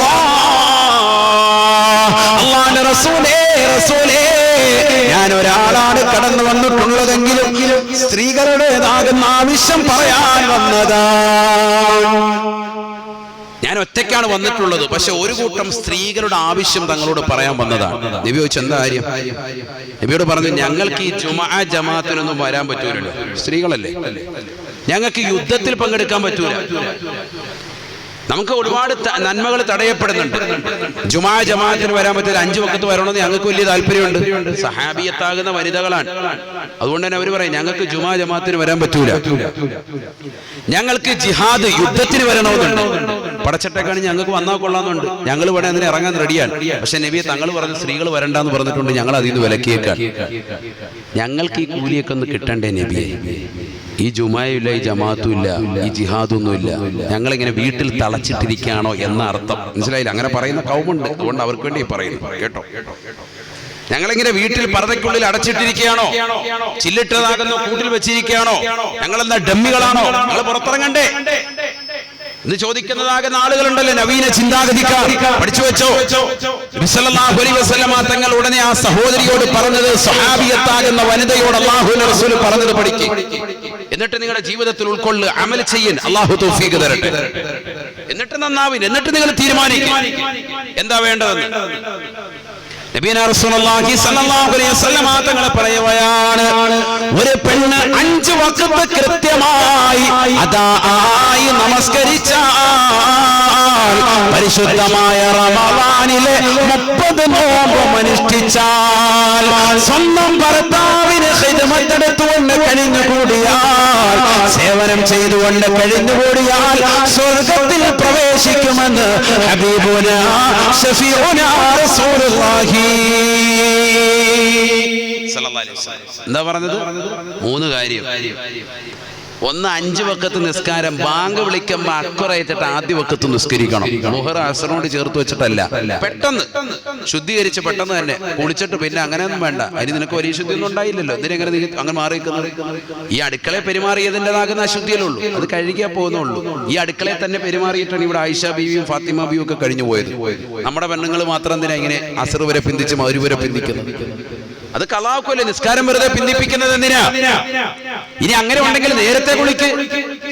അല്ലാഹുവിന്റെ റസൂലേ, റസൂലേ, ഞാൻ ഒരാളാണ് കടന്നു വന്നിട്ടുള്ളതെങ്കിലും സ്ത്രീകളുടേതാകുന്ന ആവശ്യം പറയാൻ വന്നതാണ്. ഞാൻ ഒറ്റയ്ക്കാണ് വന്നിട്ടുള്ളത്, പക്ഷെ ഒരു കൂട്ടം സ്ത്രീകളുടെ ആവശ്യം തങ്ങളോട് പറയാൻ വന്നതാണ്. നബി ചോദിച്ചു, എന്താ കാര്യം? നബിയോട് പറഞ്ഞു, ഞങ്ങൾക്ക് ഈ ജുമുഅ ജമാഅത്തിനൊന്നും വരാൻ പറ്റൂലല്ലോ, സ്ത്രീകളല്ലേ, ഞങ്ങൾക്ക് യുദ്ധത്തിൽ പങ്കെടുക്കാൻ പറ്റൂല, നമുക്ക് ഒരുപാട് നന്മകൾ തടയപ്പെടുന്നുണ്ട്, ജുമുഅ ജമാഅത്തിന് വരാൻ പറ്റില്ല, 5 വഖത്ത് വരണമെന്ന് ഞങ്ങൾക്ക് വലിയ താല്പര്യമുണ്ട്. സഹാബിയത്താകുന്ന വനിതകളാണ്. അതുകൊണ്ട് തന്നെ അവർ പറയും, ഞങ്ങൾക്ക് ജുമുഅ ജമാഅത്തിന് വരാൻ പറ്റൂല, ഞങ്ങൾക്ക് ജിഹാദ് യുദ്ധത്തിന് വരണമെന്നുണ്ട്. പടച്ചട്ടക്കാണ് ഞങ്ങൾക്ക് വന്നാൽ കൊള്ളാമെന്നുണ്ട്, ഞങ്ങൾ ഇവിടെ അതിന് ഇറങ്ങാൻ റെഡിയാണ്. പക്ഷെ നബിയെ തങ്ങൾ പറഞ്ഞു സ്ത്രീകൾ വരണ്ടെന്ന് പറഞ്ഞിട്ടുണ്ട്, ഞങ്ങൾ അതിൽ നിന്ന് വിലക്കിയേക്കാൻ. ഞങ്ങൾക്ക് ഈ കൂലിയൊക്കെ ഒന്ന് കിട്ടണ്ടേ നബിയെ? ഈ ജുമായില്ല, ഈ ജമാഅത്തും ഇല്ല, ഈ ജിഹാദൊന്നും ഇല്ല, ഞങ്ങളിങ്ങനെ വീട്ടിൽ തളച്ചിട്ടിരിക്കുകയാണോ എന്ന അർത്ഥം. മനസ്സിലായില്ല? അങ്ങനെ പറയുന്ന കൗമുണ്ട്. അതുകൊണ്ട് അവർക്ക് വേണ്ടി പറയുന്നു കേട്ടോ. ഞങ്ങളിങ്ങനെ വീട്ടിൽ പർദ്ദയ്ക്കുള്ളിൽ അടച്ചിട്ടിരിക്കുകയാണോ, ചില്ലിട്ടതാകുന്ന കൂട്ടിൽ വെച്ചിരിക്കുകയാണോ, ഞങ്ങളെന്താ ഡമ്മികളാണോ, ഞങ്ങൾ പുറത്തിറങ്ങണ്ടേ എന്ന് ചോദിക്കുന്നതാകുന്ന ആളുകളുണ്ടല്ലോ. നവീന ചിന്താഗതിക്കാർ പഠിച്ചു വെച്ചോ. നബി സല്ലല്ലാഹു അലൈഹി വസല്ലം തങ്ങൾ ഉടനെ ആ സഹോദരിയോട് പറഞ്ഞത്, സ്വഹാബിയത്താകുന്ന വനിതയോട് അല്ലാഹുവിന്റെ റസൂൽ പറഞ്ഞത് പഠിക്ക്, എന്നിട്ട് നിങ്ങളുടെ ജീവിതത്തിൽ ഉൾക്കൊള്ളു, അമൽ ചെയ്യൻ, അല്ലാഹു തൗഫീഖ് തരട്ടെ. എന്നിട്ട് നന്നാവിൻ, എന്നിട്ട് നിങ്ങൾ തീരുമാനിക്കും എന്താ വേണ്ടതെന്ന്. നബിയനാ റസൂലുള്ളാഹി സ്വല്ലല്ലാഹു അലൈഹി വസല്ലം തങ്ങൾ പറയുകയാണ്, ഒരു പെണ്ണ് 5 വഖത്ത് കൃത്യമായി അദായി നമസ്കരിച്ചാൽ, പരിശുദ്ധമായ റമളാനിലെ 30 നോമ്പ് അനുഷ്ഠിച്ചാൽ, സ്വന്തം ഭർത്താവിന് ഖിദ്മത്തെടുത്തുകൊണ്ട് കഴിഞ്ഞുകൂടിയാൽ, സേവനം ചെയ്തുകൊണ്ട് കഴിഞ്ഞുകൂടിയാൽ സ്വർഗ്ഗത്തിൽ പ്രവേശിക്കുമെന്ന് ഹബീബുനാ ശഫീഉനാ റസൂലുള്ളാഹി. എന്താ പറഞ്ഞത്? 3 കാര്യം. ഒന്ന്, 5 വഖത്ത് നിസ്കാരം. ബാങ്ക് വിളിക്കുമ്പോൾ അക്കുറയിട്ടിട്ട് ആദ്യ വഖത്ത് നിസ്കരിക്കണം. മുഹർ അസറിനോട് ചേർത്ത് വെച്ചിട്ടല്ല, പെട്ടെന്ന് ശുദ്ധീകരിച്ച് പെട്ടെന്ന് തന്നെ കുളിച്ചിട്ട്. പിന്നെ അങ്ങനെയൊന്നും വേണ്ട, അതിന് നിനക്ക് വലിയ ശുദ്ധിയൊന്നും ഉണ്ടായില്ലല്ലോ, എന്തിനെങ്ങനെ നീ അങ്ങനെ മാറിയിരിക്കുന്നത്? ഈ അടുക്കളയെ പെരുമാറിയതിൻ്റെതാകുന്ന അശുദ്ധിയല്ലേ ഉള്ളൂ, അത് കഴുകിയാൽ പോകുന്നുള്ളൂ. ഈ അടുക്കളയെ തന്നെ പെരുമാറിയിട്ടാണ് ഇവിടെ ആയിഷ ബീവിയും ഫാത്തിമ ബീവിയും ഒക്കെ കഴിഞ്ഞു പോയത്. നമ്മുടെ പെണ്ണുങ്ങൾ മാത്രം എന്തിനാ ഇങ്ങനെ അസർ വരെ പിന്തിച്ച് മഗ്‌രിബ് വരെ പിന്തിക്കുന്നത്? അത് കളാക്കുമല്ലേ, നിസ്കാരം വെറുതെ പിന്തിപ്പിക്കുന്നത് എന്തിനാ? ഇനി അങ്ങനെ ഉണ്ടെങ്കിൽ നേരത്തെ കുളിക്ക്.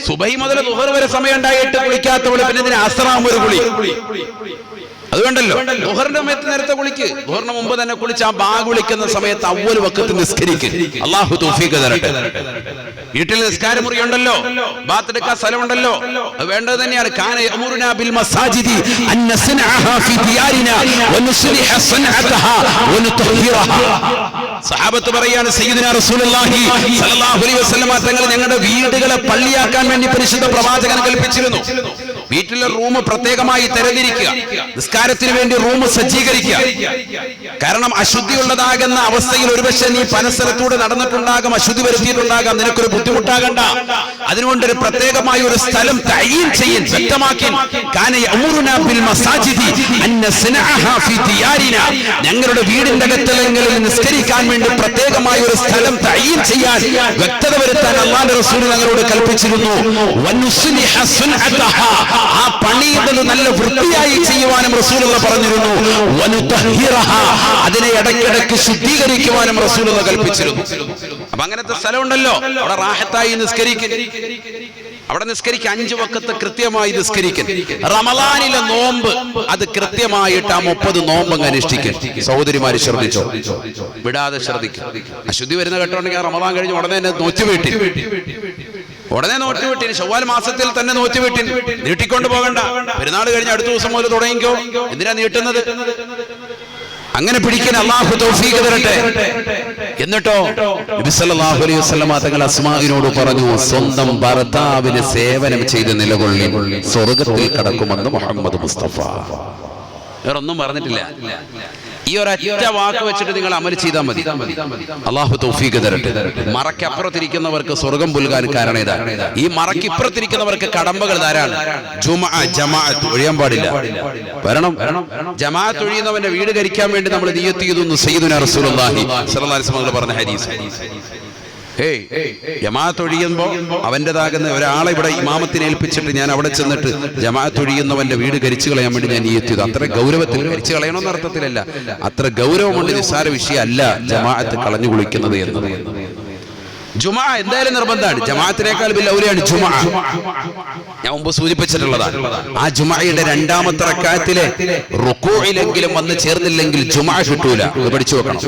സുബഹി മുതൽ ദുഹർ വരെ സമയം ഉണ്ടായിട്ട് കുളിക്കാത്തവള് പിന്നെ എന്തിനാ അസ്റാം ഒരു കുളി? അതുകൊണ്ടല്ലോ ദുഹറിന്റെ സമയത്ത് നേരത്തെ കുളിക്ക്, ദുഹറിന് മുമ്പ് തന്നെ കുളിച്ച് ആ ബാങ്ക് വിളിക്കുന്ന സമയത്ത് അവ്വൽ വഖത്ത് നിസ്കരിക്ക്. അല്ലാഹു തൗഫീഖ് തരട്ടെ. വീട്ടിൽ നിസ്കാര മുറി ഉണ്ടല്ലോ, ബാത്തെടുക്കാൻ സ്ഥലമുണ്ടല്ലോ, അത് വേണ്ടത് തന്നെയാണ്. കാന യഅമുറുനാ ബിൽ മസാജിദി അൻ നസ്നഅഹാ ഫി ദിയാരിനാ വനുസ്ലിഹ സൻഅതഹാ വനുതഹിറഹാ. സഹാബത്ത് പറയാണ് സയ്യിദുനാ റസൂലുള്ളാഹി സ്വല്ലല്ലാഹു അലൈഹി വസല്ലം തങ്ങൾ ഞങ്ങളുടെ വീടുകളെ പള്ളിയാക്കാൻ വേണ്ടി പരിശുദ്ധ പ്രവാചകൻ കൽപ്പിച്ചിരുന്നു. വീട്ടിലെ റൂം പ്രത്യേകമായി തരംതിരിക്കുക, നിസ്കാരത്തിന് വേണ്ടി റൂം സജ്ജീകരിക്കുക. കാരണം അശുദ്ധിയുള്ളതാകുന്ന അവസ്ഥയിൽ ഒരുപക്ഷെ നീ പനസ്ഥലത്തൂടെ നടന്നിട്ടുണ്ടാകാം, അശുദ്ധി വരുത്തിയിട്ടുണ്ടാകാം, നിനക്കൊരു ബുദ്ധിമുട്ടാകണ്ട. അതിനുകൊണ്ടൊരു പ്രത്യേകമായ ഒരു സ്ഥലം തഈൻ ചെയ്യൻ വ്യക്തമാക്കി. കാന യഅമുറുനാ ബിൽ മസാജിദി അൻ നസ്നഅഹാ ഫി ദിയാരിനാ, ഞങ്ങളുടെ വീടിന്റെ അകത്തലങ്ങളിൽ നിസ്കരിക്കാൻ വേണ്ടി പ്രത്യേകമായ ഒരു സ്ഥലം തഈൻ ചെയ്യാൻ, വ്യക്തത വരുത്താൻ അല്ലാഹുവിന്റെ റസൂൽ ഞങ്ങളോട് കൽപ്പിച്ചിരുന്നു. വനുസ്ലിഹ സുൻഅതഹാ, ആ പണിയുന്നത് നല്ല വൃത്തിയായി ചെയ്യുവാനും റസൂലുള്ള പറഞ്ഞിരുന്നു. വനുതഹിറഹാ, അതിനെ ഇടയ്ക്കിടയ്ക്ക് ശുദ്ധീകരിക്കുവാനും റസൂലുള്ള കൽപ്പിച്ചിരുന്നു. അപ്പൊ അങ്ങനത്തെ സ്ഥലമുണ്ടല്ലോ, അവിടെ റാഹത്തായി നിസ്കരിക്കും, അവിടെ നിസ്കരിക്കുക, 5 വഖത്ത് കൃത്യമായി നിസ്കരിക്കും. റമളാനിലെ നോമ്പ് അത് കൃത്യമായിട്ട് ആ 30 നോമ്പ് അങ്ങ് അനുഷ്ഠിക്കും. സഹോദരിമാര് ശ്രദ്ധിച്ചോ, വിടാതെ ശ്രദ്ധിക്കും. അശുദ്ധി വരുന്ന ഘട്ടമുണ്ടെങ്കിൽ റമളാൻ കഴിഞ്ഞ് ഉടനെ തന്നെ നോറ്റുവീട്ടിൽ, ഉടനെ നോറ്റുവീട്ടിന് ശവ്വാൽ മാസത്തിൽ തന്നെ നോറ്റുവീട്ടിൻ, നീട്ടിക്കൊണ്ട് പോകണ്ട. പെരുന്നാൾ കഴിഞ്ഞ് അടുത്ത ദിവസം മുതൽ തുടങ്ങിക്കോ, എന്തിനാ നീട്ടുന്നത്? അങ്ങനെ പിടിക്കാൻ അല്ലാഹു തൗഫീഖ് തരട്ടെ. എന്നിട്ടോ നബി സല്ലല്ലാഹു അലൈഹി വസല്ലം തങ്ങൾ അസ്മാഇനോട് പറഞ്ഞു, സ്വന്തം ഭർത്താവിന് സേവനം ചെയ്ത് നിലകൊള്ളി, സ്വർഗ്ഗത്തിൽ കടക്കുമെന്ന് മുഹമ്മദ് മുസ്തഫ. വേറൊന്നും പറഞ്ഞിട്ടില്ല. ഈ ഒരൊറ്റ വാക്ക് വെച്ചിട്ട് നിങ്ങൾ അമൽ ചെയ്താൽ മതി. അല്ലാഹു തൗഫീഖ് തരട്ടെ. മറക്കപ്പുറത്തിരിക്കുന്നവർക്ക് സ്വർഗം പുൽകാൻ കാരണം ഇതാ. ഈ മറക്കിപ്പുറത്തിരിക്കുന്നവർക്ക് കടമ്പകൾ ധാരാളം. ജമാഅത്ത് ഒഴിയാൻ പാടില്ല, വരണം. ജമാഅത്ത് ഒഴിയുന്നവന്റെ വീട് കരിക്കാൻ വേണ്ടി നമ്മൾ നിയ്യത്ത് ചെയ്തു സയ്യിദുനാ റസൂലുള്ളാഹി സ്വല്ലല്ലാഹു അലൈഹി വസല്ലം പറഞ്ഞ ഹദീസ്. ജമാഅത്ത് ഒഴിയുമ്പോ അവന്റേതാകുന്ന ഒരാളെ ഇവിടെ ഇമാമത്തിനെ ഏൽപ്പിച്ചിട്ട് ഞാൻ അവിടെ ചെന്നിട്ട് ജമാഅത്ത് ഒഴിയുന്നവന്റെ വീട് കരിച്ചു കളയാൻ വേണ്ടി ഞാൻ നിയ്യത്ത് ചെയ്തു. അത്ര ഗൗരവത്തിൽ, കരിച്ചു കളയണമെന്ന അർത്ഥത്തിലല്ല, അത്ര ഗൗരവമുണ്ട്, നിസ്സാര വിഷയമല്ല ജമാഅത്ത് കളഞ്ഞു കുളിക്കുന്നത് എന്നത്. ജുമുഅ എന്തായാലും നിർബന്ധമാണ്. ജമാഅത്തിനേക്കാൾ വലിയ ഔലിയാണ് ജുമുഅ. ഞാൻ മുമ്പ് സൂചിപ്പിച്ചിട്ടുള്ളതാണ്. ആ ജുമുഅയുടെ 2ാമത്തെ റക്അത്തിലെ റുകൂഇലെങ്കിലും വന്ന് ചേർന്നില്ലെങ്കിൽ ജുമുഅ കിട്ടൂല. ഇത് പഠിച്ചു വെക്കണം.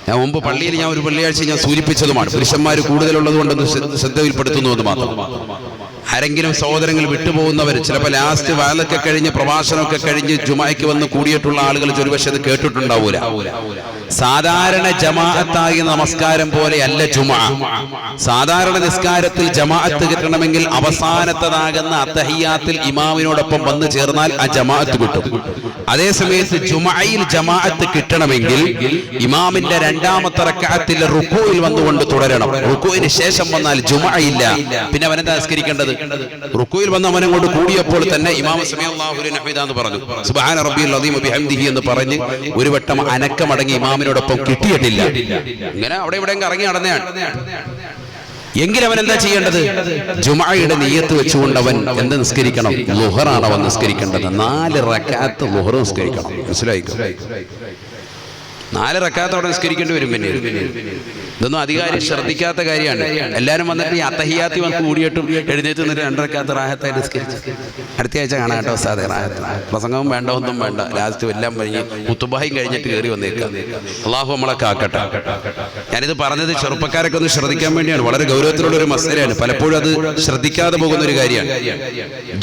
ഞാൻ മുമ്പ് പള്ളിയിൽ ഒരു വെള്ളിയാഴ്ച ഞാൻ സൂചിപ്പിച്ചതുമാണ്. പുരുഷന്മാർ കൂടുതലുള്ളത് കൊണ്ടൊന്ന് ശ്രദ്ധയിൽപ്പെടുത്തുന്നു എന്ന് മാത്രം. ആരെങ്കിലും സഹോദരങ്ങൾ വിട്ടുപോകുന്നവർ, ചിലപ്പോൾ ലാസ്റ്റ് വാലൊക്കെ കഴിഞ്ഞ് പ്രഭാഷണമൊക്കെ കഴിഞ്ഞ് ജുമുഅയ്ക്ക് വന്ന് കൂടിയിട്ടുള്ള ആളുകൾ ഒരുപക്ഷെ അത് കേട്ടിട്ടുണ്ടാവൂല. സാധാരണ ജമാഅത്തായി നമസ്കാരം പോലെയല്ല ജുമുഅ. സാധാരണ നിസ്കാരത്തിൽ ജമാഅത്ത് കിട്ടണമെങ്കിൽ അവസാനത്തതാകുന്ന അത്തഹിയ്യാത്തിൽ ഇമാമിനോടൊപ്പം വന്നു ചേർന്നാൽ ആ ജമാഅത്ത് കിട്ടും. അതേസമയത്ത് ജുമുഅയിൽ ജമാഅത്ത് കിട്ടണമെങ്കിൽ ഇമാമിന്റെ 2ാമത്തെ റക്അത്തിൽ റുകൂഇൽ വന്നുകൊണ്ട് തുടരണം. റുകൂഇന് ശേഷം വന്നാൽ ജുമുഅ ഇല്ല. പിന്നെ അവനെന്താ നിസ്കരിക്കേണ്ടത്? റുകൂഇൽ വന്ന് അവനെ കൊണ്ട് കൂടിയപ്പോൾ തന്നെ ഇമാം സമിഅല്ലാഹു ലിമൻ ഹമിദ എന്ന് പറഞ്ഞു, സുബ്ഹാന റബ്ബിയൽ അദീം ബിഹംദിഹി എന്ന് പറഞ്ഞ് ഒരു വട്ടം അനക്കമടങ്ങി ഇമാമിനോടൊപ്പം കിട്ടിയിട്ടില്ല. ഇങ്ങനെ അവിടെ ഇവിടെ ഇറങ്ങി നടന്നെയാണ്. എങ്കിൽ അവൻ എന്താ ചെയ്യേണ്ടത്? ജുമുഅയുടെ നിയ്യത്ത് വെച്ചുകൊണ്ട് അവൻ എന്ത് നിസ്കരിക്കണം? ളുഹറാണ് അവൻ നിസ്കരിക്കേണ്ടത്. 4 റക്അത്ത് ളുഹർ നിസ്കരിക്കണം. മനസ്സിലായിക്കോ? 4 റക്അത്ത് അവിടെ നിസ്കരിക്കേണ്ടി വരും. പിന്നെ ഇതൊന്നും അധികാരി ശ്രദ്ധിക്കാത്ത കാര്യമാണ്. എല്ലാവരും വന്നിട്ട് ഈ അത്തഹിയാത്തി വന്ന് കൂടിയിട്ടും എഴുന്നേറ്റ് നിന്നിട്ട് 2 റക്അത്ത് റാഹത്തായി നിസ്കരിച്ചു. അടുത്ത ആഴ്ച കാണാം കേട്ടോ ഉസ്താദേ. പ്രസംഗവും വേണ്ട, ഒന്നും വേണ്ട, ലാസ്റ്റ് എല്ലാം കഴിഞ്ഞ് കുത്തുബായും കഴിഞ്ഞിട്ട് കയറി വന്നേക്കാം. അള്ളാഹു നമ്മളെ കാക്കട്ടെ. ഞാനിത് പറഞ്ഞത് ചെറുപ്പക്കാരൊക്കെ ഒന്ന് ശ്രദ്ധിക്കാൻ വേണ്ടിയാണ്. വളരെ ഗൗരവത്തിലുള്ള ഒരു മസലയാണ്. പലപ്പോഴും അത് ശ്രദ്ധിക്കാതെ പോകുന്ന ഒരു കാര്യമാണ്.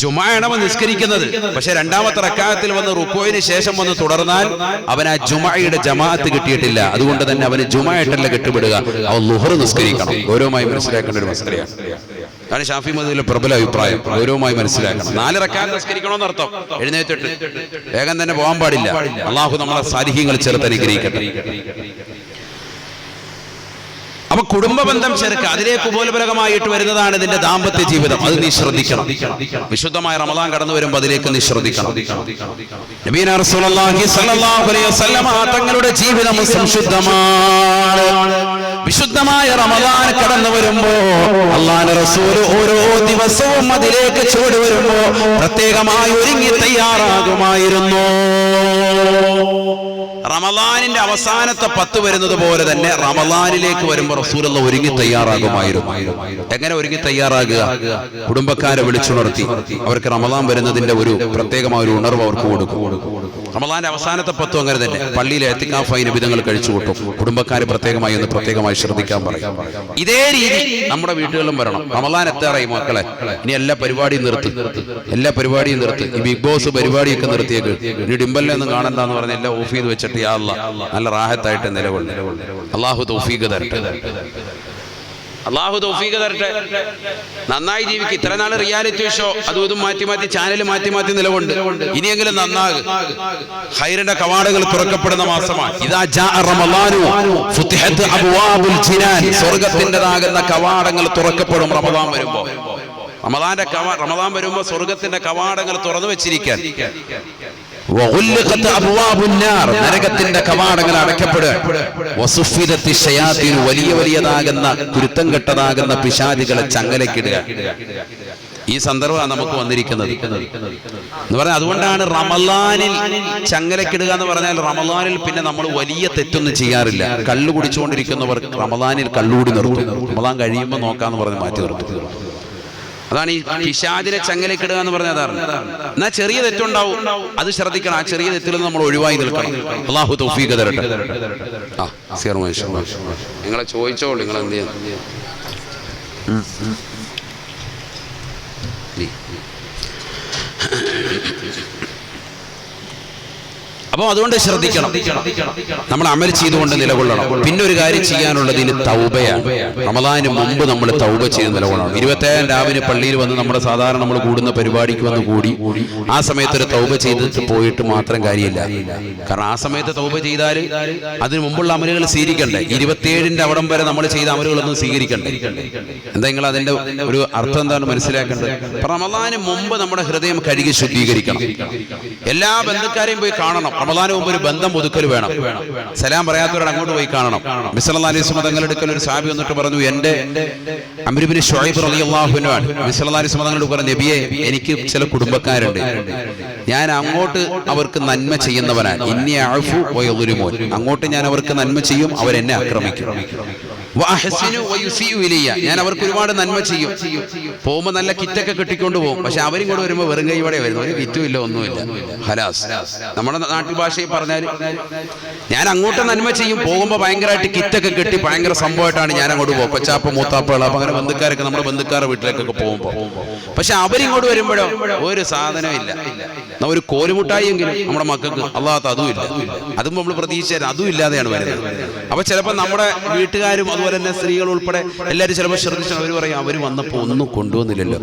ജുമുഅയാണ് അവൻ നിസ്കരിക്കുന്നത്. പക്ഷെ 2ാമത്തെ റക്അത്തിൽ വന്ന് റുകൂഇന് ശേഷം വന്ന് തുടർന്നാൽ അവൻ ആ ജുമുഅയുടെ ജമാഅത്ത് കിട്ടിയിട്ടില്ല. അതുകൊണ്ട് തന്നെ അവന് ജുമുഅയായിട്ടല്ല കെട്ടുപെടുക, അവൻ ളുഹർ നിസ്കരിക്കണം. ഗൗരവമായി മനസ്സിലാക്കേണ്ട ഒരു മസലയാണ്. അതാണ് ഷാഫി മദ്ഹബിലെ പ്രബല അഭിപ്രായം. ഗൗരവമായി മനസ്സിലാക്കണം. 4 റക്അത്ത് നിസ്കരിക്കണമെന്ന് അർത്ഥം. എഴുന്നേറ്റിട്ട് വേഗം തന്നെ പോകാൻ പാടില്ല. അള്ളാഹു നമ്മളെ സാലിഹീങ്ങൾ ചേർത്ത് അനുഗ്രഹിക്കട്ടെ. അപ്പൊ കുടുംബ ബന്ധം ചേർക്കുക, അതിലേക്ക് ഉപോത്ബലകമായിട്ട് വരുന്നതാണ് ഇതിന്റെ ദാമ്പത്യ ജീവിതം. അത് നീ ശ്രദ്ധിക്കണം. വിശുദ്ധമായ റമളാൻ കടന്നു വരുമ്പോൾ അതിലേക്ക് നീ ശ്രദ്ധിക്കണം. നബിയനാ റസൂലുള്ളാഹി സ്വല്ലല്ലാഹു അലൈഹി വസല്ലം തങ്ങളുടെ ജീവിതം സംശുദ്ധമാണ്. വിശുദ്ധമായ റമളാൻ കടന്നു വരുമ്പോ അല്ലാഹുവിന്റെ റസൂൽ ഓരോ ദിവസവും അതിലേക്ക് ചുവട് വരുമ്പോ പ്രത്യേകമായി ഒരുങ്ങി തയ്യാറാകുമായിരുന്നു. റമളാനിന്റെ അവസാനത്തെ 10 വരുന്നത് പോലെ തന്നെ റമളാനിലേക്ക് വരുമ്പോൾ റസൂലുള്ളാഹി ഒരുങ്ങി തയ്യാറാകുമായിരുന്നു. എങ്ങനെ ഒരുങ്ങി തയ്യാറാകുക? കുടുംബക്കാരെ വിളിച്ചുണർത്തി അവർക്ക് റമളാൻ വരുന്നതിന്റെ ഒരു പ്രത്യേകമായ ഒരു ഉണർവ് അവർക്ക് കൊടുക്കും. റമദാന്റെ അവസാനത്തെ 10 അങ്ങനെ തന്നെ പള്ളിയിലെ എത്തിക്കാഫായി നിബിധങ്ങൾ കഴിച്ചു കൂട്ടും. കുടുംബക്കാർ പ്രത്യേകമായി ശ്രദ്ധിക്കാൻ പറയും. ഇതേ രീതി നമ്മുടെ വീട്ടുകളിലും വരണം. റമദാൻ എത്താറായി മക്കളെ, ഇനി എല്ലാ പരിപാടിയും നിർത്തി. ഈ ബിഗ് ബോസ് പരിപാടിയൊക്കെ നിർത്തിയേക്ക്. ഇനി ഡിംബലിനൊന്നും കാണണ്ടെന്ന് പറഞ്ഞ് എല്ലാം ഓഫ് ചെയ്ത് വെച്ചിട്ട് യാ അല്ലാഹ് നല്ല റാഹത്തായിട്ട് നിലകൊള്ളു. അള്ളാഹു തൗഫീഖ് തരട്ടെ. നന്നായി ജീവിക്കും. ഇത്ര നാൾ റിയാലിറ്റി ഷോ അതും ഇതും മാറ്റി ചാനൽ മാറ്റി നിലകൊണ്ട് ഇനിയെങ്കിലും നന്നാകും. ഖൈറിന്റെ കവാടങ്ങൾ തുറക്കപ്പെടുന്ന മാസമാണ്. ഇദാ ജാഅ റമളാനു ഫുതിഹത് അബ്വാബുൽ ജിനാൻ, സ്വർഗ്ഗത്തിന്റേതാകുന്ന കവാടങ്ങൾ തുറക്കപ്പെടും റമളാൻ വരുമ്പോൾ. റമളാൻ വരുമ്പോൾ സ്വർഗ്ഗത്തിന്റെ കവാടങ്ങൾ തുറന്നു വെച്ചിരിക്കാൻ. നരകത്തിന്റെ കവാടങ്ങൾ അടയ്ക്കപ്പെടുക. വലിയതാകുന്ന കുരുത്തം കെട്ടതാകുന്ന പിശാചുകളെ ചങ്ങലക്കിടുക. ഈ സന്ദർഭമാണ് നമുക്ക് വന്നിരിക്കുന്നത് എന്ന് പറഞ്ഞാൽ. അതുകൊണ്ടാണ് റമളാനിൽ ചങ്ങലക്കിടുക എന്ന് പറഞ്ഞാൽ, റമളാനിൽ പിന്നെ നമ്മൾ വലിയ തെറ്റൊന്നും ചെയ്യാറില്ല. കള്ളു കുടിച്ചുകൊണ്ടിരിക്കുന്നവർ റമളാനിൽ കള്ളുകൂടി നിർത്തും. റമളാൻ കഴിയുമ്പോൾ നോക്കാന്ന് പറഞ്ഞ് മാറ്റി നിർത്തും. അതാണ് ഈ പിശാചിനെ ചങ്ങലക്കിടുക എന്ന് പറഞ്ഞ. അതാണ്. എന്നാൽ ചെറിയ തെറ്റുണ്ടാവും, അത് ശ്രദ്ധിക്കണം. ആ ചെറിയ തെറ്റിൽ നിന്ന് നമ്മൾ ഒഴിവായി നിൽക്കണം. അല്ലാഹു തൗഫീഖ് തരട്ടെ. നിങ്ങളെ ചോദിച്ചോളൂ, നിങ്ങൾ എന്ത് ചെയ്യാം. അപ്പോൾ അതുകൊണ്ട് ശ്രദ്ധിക്കണം, നമ്മൾ അമൽ ചെയ്തുകൊണ്ട് നിലകൊള്ളണം. പിന്നെ ഒരു കാര്യം ചെയ്യാനുള്ളത് ഇനി തൗബയാണ്. റമളാന് മുമ്പ് നമ്മൾ തൗബ ചെയ്ത് നിലകൊള്ളണം. 27 രാവിലെ പള്ളിയിൽ വന്ന് നമ്മുടെ സാധാരണ നമ്മൾ കൂടുന്ന പരിപാടിക്ക് വന്ന് കൂടി ആ സമയത്ത് ഒരു തൗബ ചെയ്തിട്ട് പോയിട്ട് മാത്രം കാര്യമില്ല. കാരണം ആ സമയത്ത് തൗബ ചെയ്താൽ അതിന് മുമ്പുള്ള അമലുകൾ സ്വീകരിക്കണ്ടേ. 27ന്റെ അവിടം വരെ നമ്മൾ ചെയ്ത അമലുകളൊന്നും സ്വീകരിക്കണ്ടേ. എന്താ നിങ്ങൾ അതിന്റെ ഒരു അർത്ഥം എന്താണ് മനസ്സിലാക്കേണ്ടത്? റമളാന് മുമ്പ് നമ്മുടെ ഹൃദയം കഴുകി ശുദ്ധീകരിക്കണം. എല്ലാ ബന്ധുക്കാരെയും പോയി കാണണം. റമളാന് മുമ്പ് ഒരു ബന്ധം പുതുക്കൽ വേണം. സലാം പറയാത്തവരോട് അങ്ങോട്ട് പോയി കാണണം. നബി സല്ലല്ലാഹു അലൈഹി വസല്ലം തങ്ങളുടെ അടുക്കൽ ഒരു സഹാബി വന്നിട്ട് പറഞ്ഞു, എന്റെ അംർ ഇബ്നു ശുഐബ് റളിയല്ലാഹു അൻഹു ആണ്. നബി സല്ലല്ലാഹു അലൈഹി വസല്ലം തങ്ങളോട് പറഞ്ഞു, നബിയെ എനിക്ക് ചില കുടുംബക്കാരുണ്ട്, ഞാൻ അങ്ങോട്ട് അവർക്ക് നന്മ ചെയ്യുന്നവനാണ്. ഇന്നി അഅഫു വയദ്ലിമൂൻ, അങ്ങോട്ട് ഞാൻ അവർക്ക് നന്മ ചെയ്യും, അവരെന്നെ ആക്രമിക്കും. വഅഹ്സിനു വയുസിഉ ഇലയ്യ, ഞാൻ അവർക്ക് ഒരുപാട് നന്മ ചെയ്യും. പോകുമ്പോൾ നല്ല കിറ്റൊക്കെ കെട്ടിക്കൊണ്ട് പോകും. പക്ഷെ അവരും കൂടെ വരുമ്പോൾ വെറും കൈയോടെ വരുന്നു. ഒരു കിറ്റും ഇല്ല, ഒന്നുമില്ല. ഹലാസ്. നമ്മുടെ നാട്ടിൽ ഭാഷയിൽ പറഞ്ഞാൽ ഞാൻ അങ്ങോട്ട് നന്മ ചെയ്യും, പോകുമ്പോൾ ഭയങ്കരമായിട്ട് കിറ്റൊക്കെ കെട്ടി ഭയങ്കര സംഭവമായിട്ടാണ് ഞാൻ അങ്ങോട്ട് പോകും. കൊച്ചാപ്പ മൂത്താപ്പകൾ അപ്പം അങ്ങനെ ബന്ധുക്കാരൊക്കെ നമ്മുടെ ബന്ധുക്കാരുടെ വീട്ടിലേക്കൊക്കെ പോകുമ്പോൾ. പക്ഷെ അവരിങ്ങോട്ട് വരുമ്പോഴോ ഒരു സാധനമില്ല. ഒരു കോലുമുട്ടായി എങ്കിലും നമ്മുടെ മക്കൾക്ക് അല്ലാത്ത അതും ഇല്ല. അതും നമ്മൾ പ്രതീക്ഷിച്ചാൽ അതും ഇല്ലാതെയാണ് വരുന്നത്. അപ്പൊ ചിലപ്പോൾ നമ്മുടെ വീട്ടുകാരും അതുപോലെ തന്നെ സ്ത്രീകൾ ഉൾപ്പെടെ എല്ലാവരും ചിലപ്പോൾ ശ്രദ്ധിച്ചാൽ അവർ പറയും, അവർ വന്നപ്പോൾ ഒന്നും കൊണ്ടുവന്നില്ലല്ലോ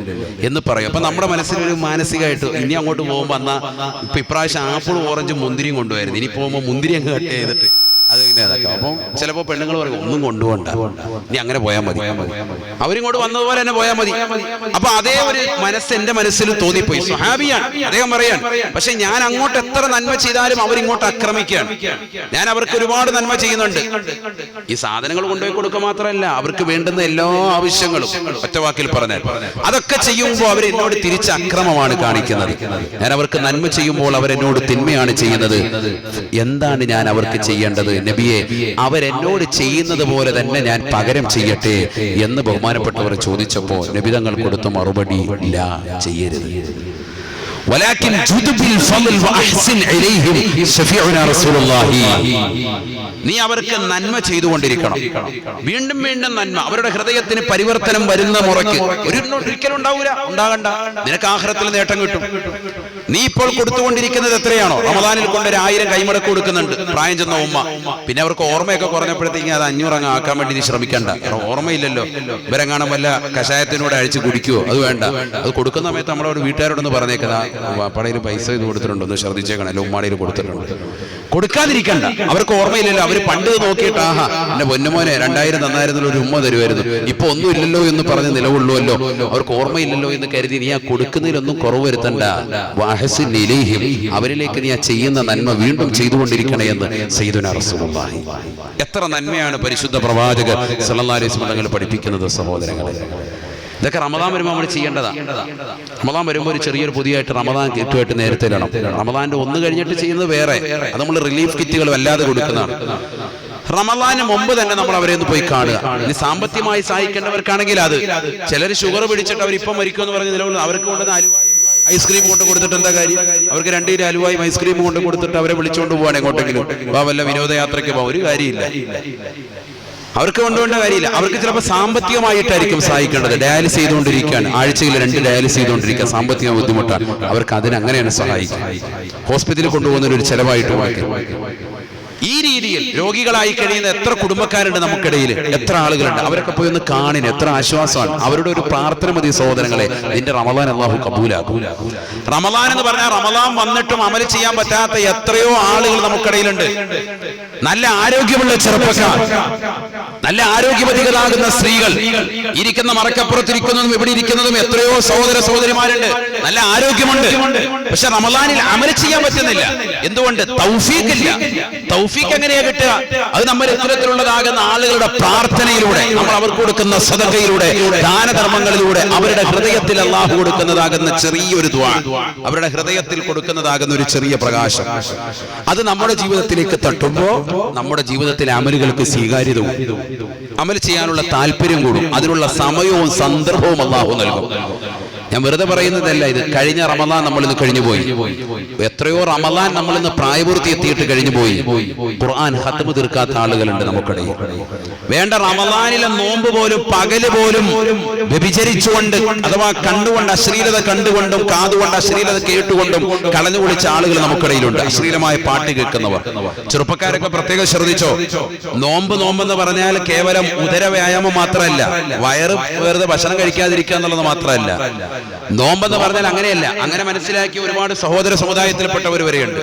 എന്ന് പറയും. അപ്പൊ നമ്മുടെ മനസ്സിലൊരു മാനസികമായിട്ട് ഇനി അങ്ങോട്ട് പോകുമ്പോൾ എന്നാ ഇപ്പൊ ഇപ്രാവശ്യം ആപ്പിൾ ഓറഞ്ചും മുന്തിരിയും കൊണ്ടുവരുന്നു, ഇനി പോകുമ്പോൾ മുന്തിരി അങ്ങ് കട്ട് ചെയ്തിട്ട് അപ്പം ചിലപ്പോൾ പെണ്ണുങ്ങൾ പറയും ഒന്നും കൊണ്ടുപോകണ്ട, ഇനി അങ്ങനെ പോയാൽ മതി, അവരിങ്ങോട്ട് വന്നതുപോലെ തന്നെ പോയാൽ മതി. അപ്പൊ അതേ ഒരു മനസ്സ് എന്റെ മനസ്സിൽ തോന്നിപ്പോയി. സ്വഹാബിയാണ് അദ്ദേഹം പറയാണ്, പക്ഷെ ഞാൻ അങ്ങോട്ട് എത്ര നന്മ ചെയ്താലും അവരിങ്ങോട്ട് ആക്രമിക്കുകയാണ്. ഞാൻ അവർക്ക് ഒരുപാട് നന്മ ചെയ്യുന്നുണ്ട്. ഈ സാധനങ്ങൾ കൊണ്ടുപോയി കൊടുക്കുക മാത്രമല്ല, അവർക്ക് വേണ്ടുന്ന എല്ലാ ആവശ്യങ്ങളും ഒറ്റ വാക്കിൽ പറഞ്ഞാൽ അതൊക്കെ ചെയ്യുമ്പോൾ അവർ എന്നോട് തിരിച്ച് അക്രമമാണ് കാണിക്കുന്നത്. ഞാൻ അവർക്ക് നന്മ ചെയ്യുമ്പോൾ അവരെന്നോട് തിന്മയാണ് ചെയ്യുന്നത്. എന്താണ് ഞാൻ അവർക്ക് ചെയ്യേണ്ടത്? നബിയെ, അവരെന്നോട് ചെയ്യുന്നത് പോലെ തന്നെ ഞാൻ പകരം ചെയ്യട്ടെ എന്ന് ബഹുമാനപ്പെട്ടവർ ചോദിച്ചപ്പോ നബി തങ്ങൾ കൊടുത്ത മറുപടി ഇല്ല, ചെയ്യരുത്. ولكن جد بالفضل واحسن اليهم شفيعنا رسول الله. നീ അവർക്ക് നന്മ ചെയ്തുകൊണ്ടിരിക്കണം, വീണ്ടും വീണ്ടും നന്മ. അവരുടെ ഹൃദയത്തിന് പരിവർത്തനം വരുന്ന മുറയ്ക്ക് ഒരിക്കലും ഉണ്ടാകണ്ട. നിനക്ക് ആഖിറത്തിൽ നേട്ടം കിട്ടും. നീ ഇപ്പോൾ കൊടുത്തുകൊണ്ടിരിക്കുന്നത് എത്രയാണോ, റമദാനിൽ കൊണ്ട് 1000 കൈമടക്ക് കൊടുക്കുന്നുണ്ട് പ്രായം ചെന്ന ഉമ്മ. പിന്നെ അവർക്ക് ഓർമ്മയൊക്കെ കുറഞ്ഞപ്പോഴത്തേക്കും അത് 500 അങ്ങ് ആക്കാൻ വേണ്ടി നീ ശ്രമിക്കണ്ട. ഓർമ്മയില്ലല്ലോ, ഇവരെങ്ങാനും വല്ല കഷായത്തിനോട് അഴിച്ച് കുടിക്കുവോ, അത് വേണ്ട. അത് കൊടുക്കുന്ന സമയത്ത് നമ്മളോട് വീട്ടുകാരോടൊന്ന് പറഞ്ഞേക്കുന്ന പടയിൽ പൈസ ഇത് കൊടുത്തിട്ടുണ്ടോ ഒന്ന് ശ്രദ്ധിച്ചേക്കണം, അല്ല ഉമ്മാടിയിൽ കൊടുത്തിട്ടുണ്ട്. കൊടുക്കാതിരിക്കണ്ട, അവർക്ക് ഓർമ്മയില്ലല്ലോ. അവർ പണ്ട് നോക്കിയിട്ട് ആഹാ എന്റെ പൊന്നുമോനെ 2000 തന്നായിരുന്നല്ലോ, ഒരു ഉമ്മ തരുമായിരുന്നു, ഇപ്പൊ ഒന്നും ഇല്ലല്ലോ എന്ന് പറഞ്ഞ് നിലകൊള്ളുമല്ലോ. അവർക്ക് ഓർമ്മയില്ലല്ലോ എന്ന് കരുതി നീ ആ കൊടുക്കുന്നതിലൊന്നും കുറവ് വരുത്തണ്ട. അവരിലേക്ക് നീ ആ ചെയ്യുന്ന നന്മ വീണ്ടും ചെയ്തുകൊണ്ടിരിക്കണേ എന്ന് സയ്യിദുനാ റസൂലുള്ളാഹി. എത്ര നന്മയാണ് പരിശുദ്ധ പ്രവാചകർ സല്ലല്ലാഹു അലൈഹി വസല്ലം തങ്ങൾ പഠിപ്പിക്കുന്നത് സഹോദരങ്ങളെ. ഇതൊക്കെ റമദാൻ വരുമ്പോൾ നമ്മൾ ചെയ്യേണ്ടതാണ്. റമദാൻ വരുമ്പോൾ ഒരു ചെറിയൊരു പുതിയായിട്ട് റമദാൻ കിറ്റുമായിട്ട് നേരത്തെ ഇടണം. റമദാന്റെ ഒന്ന് കഴിഞ്ഞിട്ട് ചെയ്യുന്നത് വേറെ, അത് നമ്മൾ റിലീഫ് കിറ്റുകൾ വല്ലാതെ കൊടുക്കുന്നതാണ്. റമദാന് മുമ്പ് തന്നെ നമ്മൾ അവരെ ഒന്ന് പോയി കാണുക. ഇനി സാമ്പത്തികമായി സഹായിക്കേണ്ടവർക്കാണെങ്കിൽ അത്. ചിലർ ഷുഗർ പിടിച്ചിട്ട് അവരിപ്പം മരിക്കുമെന്ന് പറഞ്ഞ് നിലവിൽ അവർക്ക് കൊണ്ടുവന്ന അലുവായും ഐസ്ക്രീം കൊണ്ട് കൊടുത്തിട്ട് എന്താ കാര്യം? അവർക്ക് 2 കിലോ അലുവായും ഐസ്ക്രീം കൊണ്ട് കൊടുത്തിട്ട് അവരെ വിളിച്ചുകൊണ്ട് പോവാൻ എങ്ങോട്ടെങ്കിലും വല്ല വിനോദയാത്രയ്ക്ക് പോകാൻ ഒരു കാര്യമില്ല. അവർക്ക് കൊണ്ടുപോകേണ്ട കാര്യമില്ല. അവർക്ക് ചിലപ്പോൾ സാമ്പത്തികമായിട്ടായിരിക്കും സഹായിക്കേണ്ടത്. ഡയാലിസ് ചെയ്തുകൊണ്ടിരിക്കുകയാണ്, ആഴ്ചയിൽ 2 ഡയാലിസ് ചെയ്തുകൊണ്ടിരിക്കുക, സാമ്പത്തിക ബുദ്ധിമുട്ടാണ്. അവർക്ക് അതിന് അങ്ങനെയാണ് സഹായിക്കുക. ഹോസ്പിറ്റലിൽ കൊണ്ടുപോകുന്നതിന് ഒരു ചെലവായിട്ട് മാറ്റി. ഈ രീതിയിൽ രോഗികളായി കഴിയുന്ന എത്ര കുടുംബക്കാരുണ്ട് നമുക്കിടയിൽ, എത്ര ആളുകളുണ്ട്. അവരൊക്കെ പോയി ഒന്ന് കാണിന് എത്ര ആശ്വാസമാണ്. അവരുടെ ഒരു പ്രാർത്ഥന മതി സഹോദരങ്ങളെ, നിന്റെ റമളാൻ അല്ലാഹു കബൂലാക്കും. റമളാൻ എന്ന് പറഞ്ഞാൽ റമളാൻ വന്നിട്ടും അമൽ ചെയ്യാൻ പറ്റാത്ത എത്രയോ ആളുകൾ നമുക്കിടയിലുണ്ട്. നല്ല ആരോഗ്യമുള്ള ചെറുപ്പക്കാർ, നല്ല ആരോഗ്യവതികളാകുന്ന സ്ത്രീകൾ, ഇരിക്കുന്ന മറക്കപ്പുറത്തിരിക്കുന്നതും ഇവിടെ ഇരിക്കുന്നതും എത്രയോ സഹോദര സഹോദരിമാരുണ്ട്. നല്ല ആരോഗ്യമുണ്ട്, പക്ഷെ റമളാനിൽ അമൽ ചെയ്യാൻ പറ്റുന്നില്ല. എന്തുകൊണ്ട്? തൗഫീഖ് ഇല്ല. തൗഫീഖ് എങ്ങനെയാ കിട്ടുക? അത് നമ്മൾ ഇത്തരത്തിലുള്ളതാകുന്ന ആളുകളുടെ പ്രാർത്ഥനയിലൂടെ, നമ്മൾ അവർക്ക് കൊടുക്കുന്ന സദഖയിലൂടെ, ദാനധർമ്മങ്ങളിലൂടെ, അവരുടെ ഹൃദയത്തിൽ അല്ലാഹു കൊടുക്കുന്നതാകുന്ന ചെറിയൊരു ദുആ, അവരുടെ ഹൃദയത്തിൽ കൊടുക്കുന്നതാകുന്ന ഒരു ചെറിയ പ്രകാശം, അത് നമ്മുടെ ജീവിതത്തിലേക്ക് തട്ടുമ്പോൾ നമ്മുടെ ജീവിതത്തിലെ അമലുകൾക്ക് സ്വീകാര്യതവും അമൽ ചെയ്യാനുള്ള താല്പര്യം കൂടും. അതിനുള്ള സമയവും സന്ദർഭവും അല്ലാഹു നൽകും. ഞാൻ വെറുതെ പറയുന്നതല്ല ഇത്. കഴിഞ്ഞ റമളാൻ നമ്മൾ ഇന്ന് കഴിഞ്ഞുപോയി. എത്രയോ റമളാൻ നമ്മൾ ഇന്ന് പ്രായപൂർത്തി എത്തിയിട്ട് കഴിഞ്ഞുപോയി. ഖുർആൻ ഖത്മ് തീർക്കാത്ത ആളുകളുണ്ട് നമുക്കിടയിൽ. വേണ്ട റമളാനിലെ നോമ്പ് പോലും പകല് പോലും വ്യഭിചരിച്ചുകൊണ്ട്, അഥവാ കണ്ടുകൊണ്ട്, അശ്ലീലത കണ്ടുകൊണ്ടും കാതുകൊണ്ട് അശ്ലീലത കേട്ടുകൊണ്ടും കളഞ്ഞു കുളിച്ച ആളുകൾ നമുക്കിടയിലുണ്ട്. അശ്ലീലമായ പാട്ട് കേൾക്കുന്നവർ. ചെറുപ്പക്കാരൊക്കെ പ്രത്യേകം ശ്രദ്ധിച്ചോ. നോമ്പെന്ന് പറഞ്ഞാൽ കേവലം ഉദര വ്യായാമം മാത്രമല്ല, വയറ് വെറുതെ ഭക്ഷണം കഴിക്കാതിരിക്കുക എന്നുള്ളത് മാത്രമല്ല. നോമ്പെന്ന് പറഞ്ഞാൽ അങ്ങനെയല്ല. അങ്ങനെ മനസ്സിലാക്കിയ ഒരുപാട് സഹോദര സമുദായത്തിൽപ്പെട്ടവർ വരെയുണ്ട്.